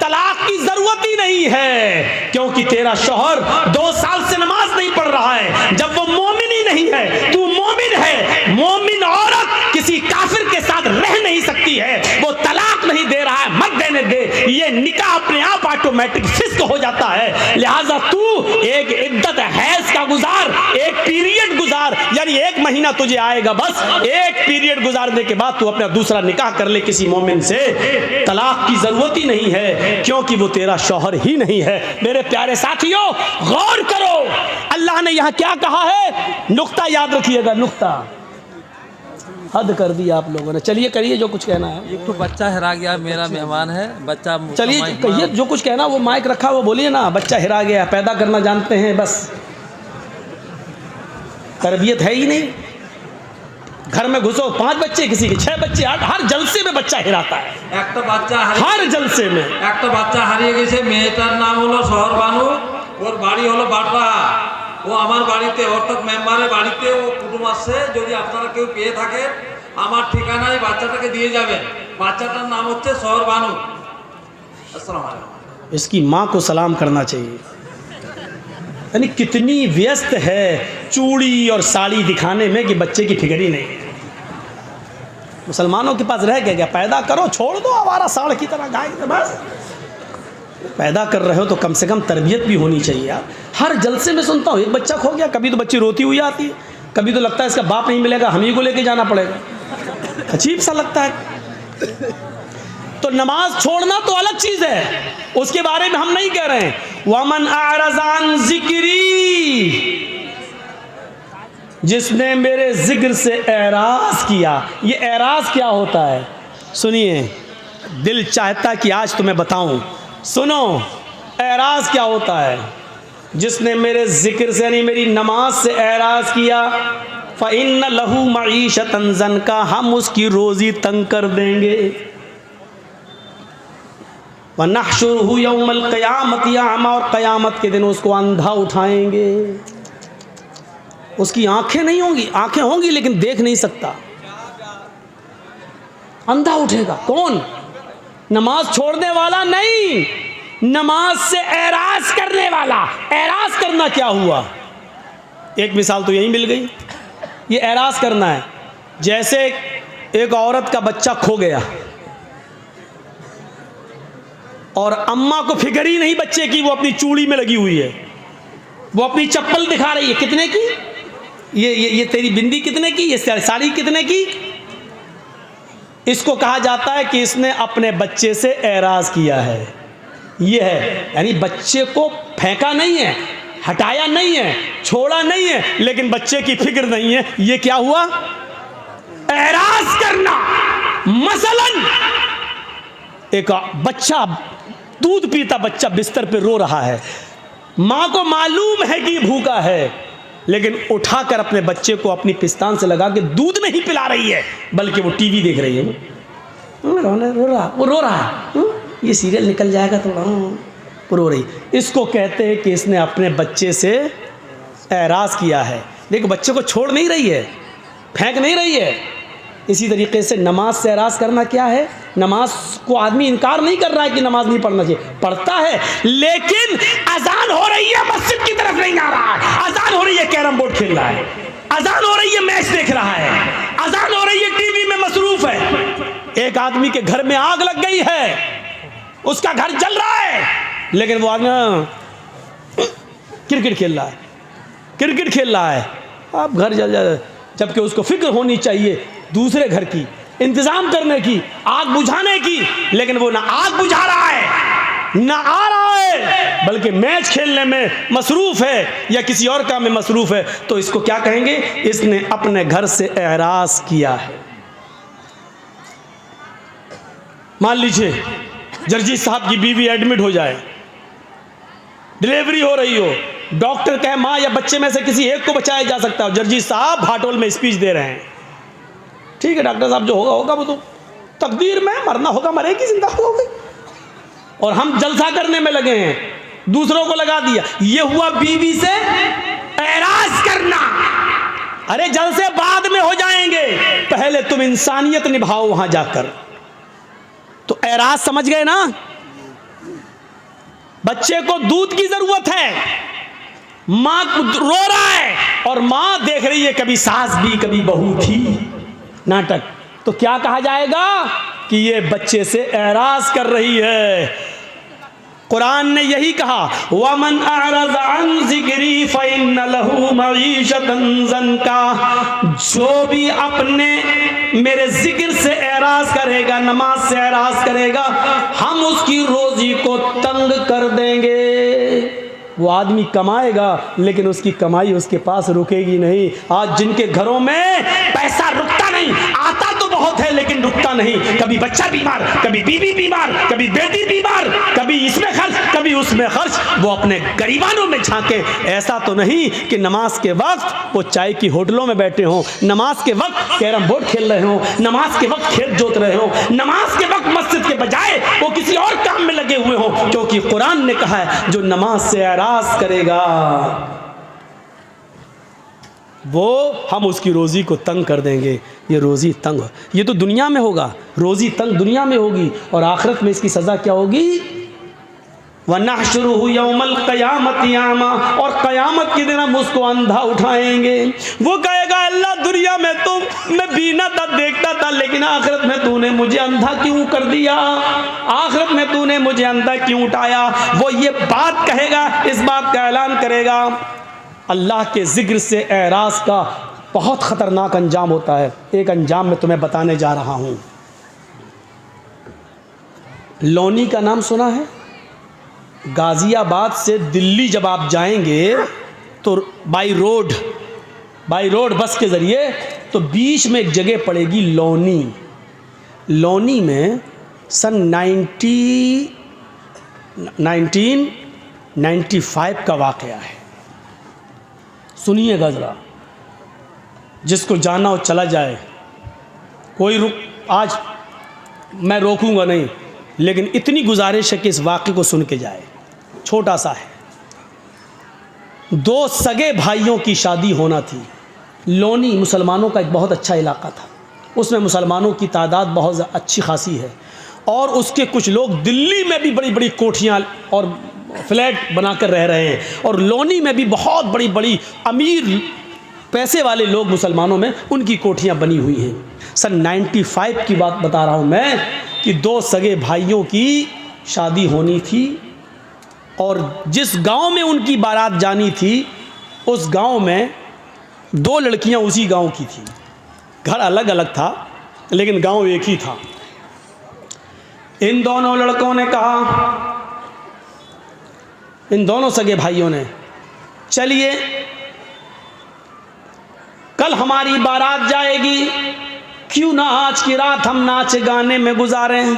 तलाक की जरूरत ही नहीं है, क्योंकि तेरा शौहर 2 साल से नमाज नहीं पढ़ रहा है। जब वो मोमिन ही नहीं है, तू मोमिन है, मोमिन औरत किसी काफिर के साथ रह नहीं सकती है, वो तलाक नहीं दे रहा है, मत देने दे, ये निकाह अपने आप ऑटोमेटिक फिस्क हो जाता है। लिहाजा तू एक इद्दत हैज का गुजार, एक पीरियड गुजार, यानी 1 महीना तुझे आएगा, बस 1 पीरियड गुजारने के बाद तू अपना दूसरा निकाह कर ले किसी मोमिन से। तलाक की जरूरत ही नहीं है, क्योंकि वो तेरा शौहर ही नहीं है। मेरे प्यारे साथियों, गौर करो अल्लाह ने यहां क्या कहा है, नुक्ता याद रखिएगा, नुक्ता। हद कर दिया आप लोगों ने। चलिए करिए जो कुछ कहना है। एक तो बच्चा हेरा गया, मेरा मेहमान है बच्चा। चलिए कहिए जो कुछ कहना, वो माइक रखा वो बोलिए ना। बच्चा हेरा गया, पैदा करना जानते हैं, बस तरबियत है ही नहीं। घर में घुसो, 5 बच्चे, किसी के 6 बच्चे, हर जलसे में बच्चा हेराता है। एक तो बच्चा हर जलसे में एक तो बच्चा हारिए गেছে, মেয়েটার নাম হলো শহর বানু, ওর বাড়ি হলো বাটরা। ও আমার বাড়িতে, অর্থাৎ মেম্বারের বাড়িতে ও কুটুম আসছে। যদি আপনারা কেউ পেয়ে থাকেন আমার ঠিকানায় বাচ্চাটাকে দিয়ে যাবেন। বাচ্চাটার নাম হচ্ছে শহর বানু। আসসালামু আলাইকুম। इसकी माँ को सलाम करना चाहिए। यानी कितनी व्यस्त है चूड़ी और साड़ी दिखाने में कि बच्चे की फिक्र ही नहीं है। मुसलमानों के पास रह गया, पैदा करो, छोड़ दो आवारा साड़ की तरह गाय, बस पैदा कर रहे हो तो कम से कम तरबियत भी होनी चाहिए यार। हर जलसे में सुनता हूँ एक बच्चा खो गया, कभी तो बच्ची रोती हुई आती है, कभी तो लगता है इसका बाप नहीं मिलेगा, हम ही को लेके जाना पड़ेगा। अजीब सा लगता है। तो नमाज छोड़ना तो अलग चीज़ है, उसके बारे में हम नहीं कह रहे हैं। वमन आरज़ान ज़िक्री, जिसने मेरे जिक्र से एराज किया। ये एराज क्या होता है सुनिए, दिल चाहता कि आज तुम्हें बताऊं, सुनो एराज क्या होता है। जिसने मेरे जिक्र से यानी मेरी नमाज से एराज किया, फ़इन्न लहू मईशतन ज़नका, हम उसकी रोज़ी तंग कर देंगे। वनहशुरुहु यौमल क़यामति अमा, और क़यामत के दिन उसको अंधा उठाएंगे। उसकी आंखें नहीं होंगी, आंखें होंगी लेकिन देख नहीं सकता, अंधा उठेगा। कौन? नमाज छोड़ने वाला नहीं, नमाज से एराज करने वाला। एराज करना क्या हुआ, एक मिसाल तो यही मिल गई। ये एराज करना है, जैसे एक औरत का बच्चा खो गया और अम्मा को फिक्र ही नहीं बच्चे की, वो अपनी चूड़ी में लगी हुई है, वो अपनी चप्पल दिखा रही है, कितने की, ये तेरी बिंदी कितने की, ये साड़ी कितने की। इसको कहा जाता है कि इसने अपने बच्चे से एराज किया है। ये है, यानी बच्चे को फेंका नहीं है, हटाया नहीं है, छोड़ा नहीं है, लेकिन बच्चे की फिक्र नहीं है। ये क्या हुआ, एराज करना। मसलन एक बच्चा, दूध पीता बच्चा बिस्तर पे रो रहा है, माँ को मालूम है कि भूखा है, लेकिन उठाकर अपने बच्चे को अपनी पिस्तान से लगा के दूध नहीं पिला रही है, बल्कि वो टीवी देख रही है। वो रो रहा है, ये सीरियल निकल जाएगा थोड़ा, वो रो रही। इसको कहते हैं कि इसने अपने बच्चे से एराज किया है। देखो बच्चे को छोड़ नहीं रही है, फेंक नहीं रही है। इसी तरीके से नमाज से एराज करना क्या है, नमाज को आदमी इनकार नहीं कर रहा है कि नमाज नहीं पढ़ना चाहिए, पढ़ता है, लेकिन अजान हो रही है मस्जिद की तरफ नहीं आ रहा है, अजान हो रही है कैरम बोर्ड खेल रहा है, अजान हो रही है मैच देख रहा है, अजान हो रही है टीवी में मसरूफ है। एक आदमी के घर में आग लग गई है, उसका घर जल रहा है, लेकिन वो आदमी क्रिकेट खेल रहा है, क्रिकेट खेल रहा है। अब घर जल जाए, जबकि उसको फिक्र होनी चाहिए दूसरे घर की, इंतजाम करने की, आग बुझाने की, लेकिन वो ना आग बुझा रहा है ना आ रहा है, बल्कि मैच खेलने में मसरूफ है या किसी और काम में मसरूफ है। तो इसको क्या कहेंगे, इसने अपने घर से एराज किया है। मान लीजिए जर्जी साहब की बीवी एडमिट हो जाए, डिलीवरी हो रही हो, डॉक्टर कहे माँ या बच्चे में से किसी एक को बचाया जा सकता है, जर्जी साहब भाटोल में स्पीच दे रहे हैं। ठीक है डॉक्टर साहब, जो होगा होगा, वो तो तकदीर में, मरना होगा मरेगी, जिंदा होगी, और हम जलसा करने में लगे हैं, दूसरों को लगा दिया। ये हुआ बीवी से एराज करना। अरे जलसे बाद में हो जाएंगे, पहले तुम इंसानियत निभाओ वहां जाकर। तो एराज समझ गए ना। बच्चे को दूध की जरूरत है, मां रो रहा है और मां देख रही है, कभी सास भी कभी बहू थी, नाटक। तो क्या कहा जाएगा कि ये बच्चे से एराज कर रही है। कुरान ने यही कहा, वमन अअरज़ अन ज़िक्री फ़इन्न लहू मईशतन ज़ंका, जो भी अपने मेरे जिक्र से एराज करेगा, नमाज से एराज करेगा, हम उसकी रोजी को तंग कर देंगे। वो आदमी कमाएगा लेकिन उसकी कमाई उसके पास रुकेगी नहीं। आज जिनके घरों में पैसा रुकता नहीं, आता तो बहुत है लेकिन रुकता नहीं, कभी बच्चा बीमार, कभी बीवी बीमार, कभी बेटी बीमार, कभी इसमें खर्च, कभी उसमें खर्च, वो अपने गरीबानों में झांके। ऐसा तो नहीं कि नमाज के वक्त वो चाय की होटलों में बैठे हों, नमाज के वक्त कैरम बोर्ड खेल रहे हों, नमाज के वक्त खेत जोत रहे हों, नमाज के वक्त मस्जिद के बजाय वो किसी और काम में लगे हुए हों, क्योंकि कुरान ने कहा है जो नमाज से एराज करेगा वो हम उसकी रोजी को तंग कर देंगे। ये रोजी तंग, ये तो दुनिया में होगा, रोजी तंग दुनिया में होगी, और आखिरत में इसकी सजा क्या होगी? वनहशुरुहु यौमल क़यामति आमा, और क़यामत के दिन हम उसको अंधा उठाएंगे। वो कहेगा अल्लाह दुनिया में तो मैं बीना था, देखता था, लेकिन आखिरत में तूने मुझे अंधा क्यों कर दिया, आखिरत में तूने मुझे अंधा क्यों उठाया। वो ये बात कहेगा, इस बात का ऐलान करेगा। अल्लाह के ज़िक्र से एराज़ का बहुत ख़तरनाक अंजाम होता है। एक अंजाम मैं तुम्हें बताने जा रहा हूँ। लोनी का नाम सुना है? गाज़ियाबाद से दिल्ली जब आप जाएंगे तो बाई रोड बस के ज़रिए, तो बीच में एक जगह पड़ेगी लोनी। लोनी में सन 1995 का वाक़या है। सुनिएगा ज़रा, जिसको जाना हो चला जाए। आज मैं रोकूंगा नहीं, लेकिन इतनी गुजारिश है कि इस वाक़े को सुन के जाए। छोटा सा है, दो सगे भाइयों की शादी होना थी। लोनी मुसलमानों का एक बहुत अच्छा इलाका था, उसमें मुसलमानों की तादाद बहुत अच्छी खासी है, और उसके कुछ लोग दिल्ली में भी बड़ी बड़ी कोठियाँ और फ्लैट बनाकर रह रहे हैं, और लोनी में भी बहुत बड़ी बड़ी अमीर पैसे वाले लोग मुसलमानों में, उनकी कोठियाँ बनी हुई हैं। सन 95 की बात बता रहा हूँ मैं, कि दो सगे भाइयों की शादी होनी थी, और जिस गांव में उनकी बारात जानी थी उस गांव में दो लड़कियां उसी गांव की थी। घर अलग अलग था लेकिन गांव एक ही था। इन दोनों लड़कों ने कहा, इन दोनों सगे भाइयों ने, चलिए कल हमारी बारात जाएगी, क्यों ना आज की रात हम नाच गाने में गुजारें।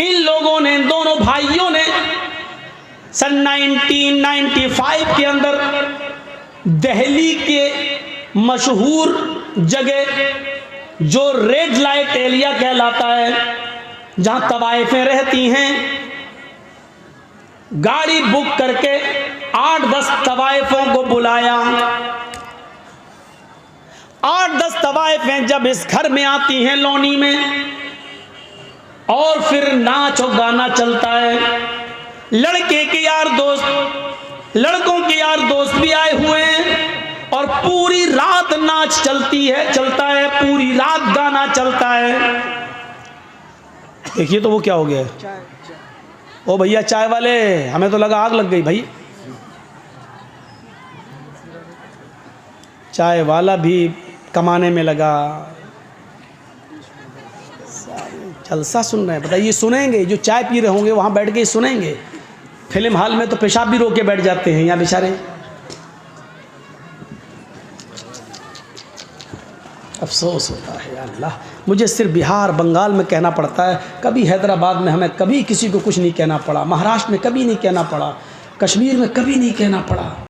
इन लोगों ने, इन दोनों भाइयों ने सन 1995 के अंदर दिल्ली के मशहूर जगह जो रेड लाइट एरिया कहलाता है, जहां तवाइफें रहती हैं, गाड़ी बुक करके 8-10 तवाइफों को बुलाया। 8-10 तवाइफें जब इस घर में आती हैं लोनी में, और फिर नाच और गाना चलता है। लड़के के यार दोस्त, लड़कों के यार दोस्त भी आए हुए हैं, और पूरी रात नाच चलता है, पूरी रात गाना चलता है। देखिए तो वो क्या हो गया, ओ भैया चाय वाले, हमें तो लगा आग लग गई भाई। चाय वाला भी कमाने में लगा, जलसा सुन रहे हैं। बताइए सुनेंगे, जो चाय पी रहे होंगे वहाँ बैठ के सुनेंगे। फिल्म हॉल में तो पेशाब भी रोक के बैठ जाते हैं यहाँ बेचारे। अफसोस होता है या अल्लाह, मुझे सिर्फ बिहार बंगाल में कहना पड़ता है, कभी हैदराबाद में हमें कभी किसी को कुछ नहीं कहना पड़ा, महाराष्ट्र में कभी नहीं कहना पड़ा, कश्मीर में कभी नहीं कहना पड़ा।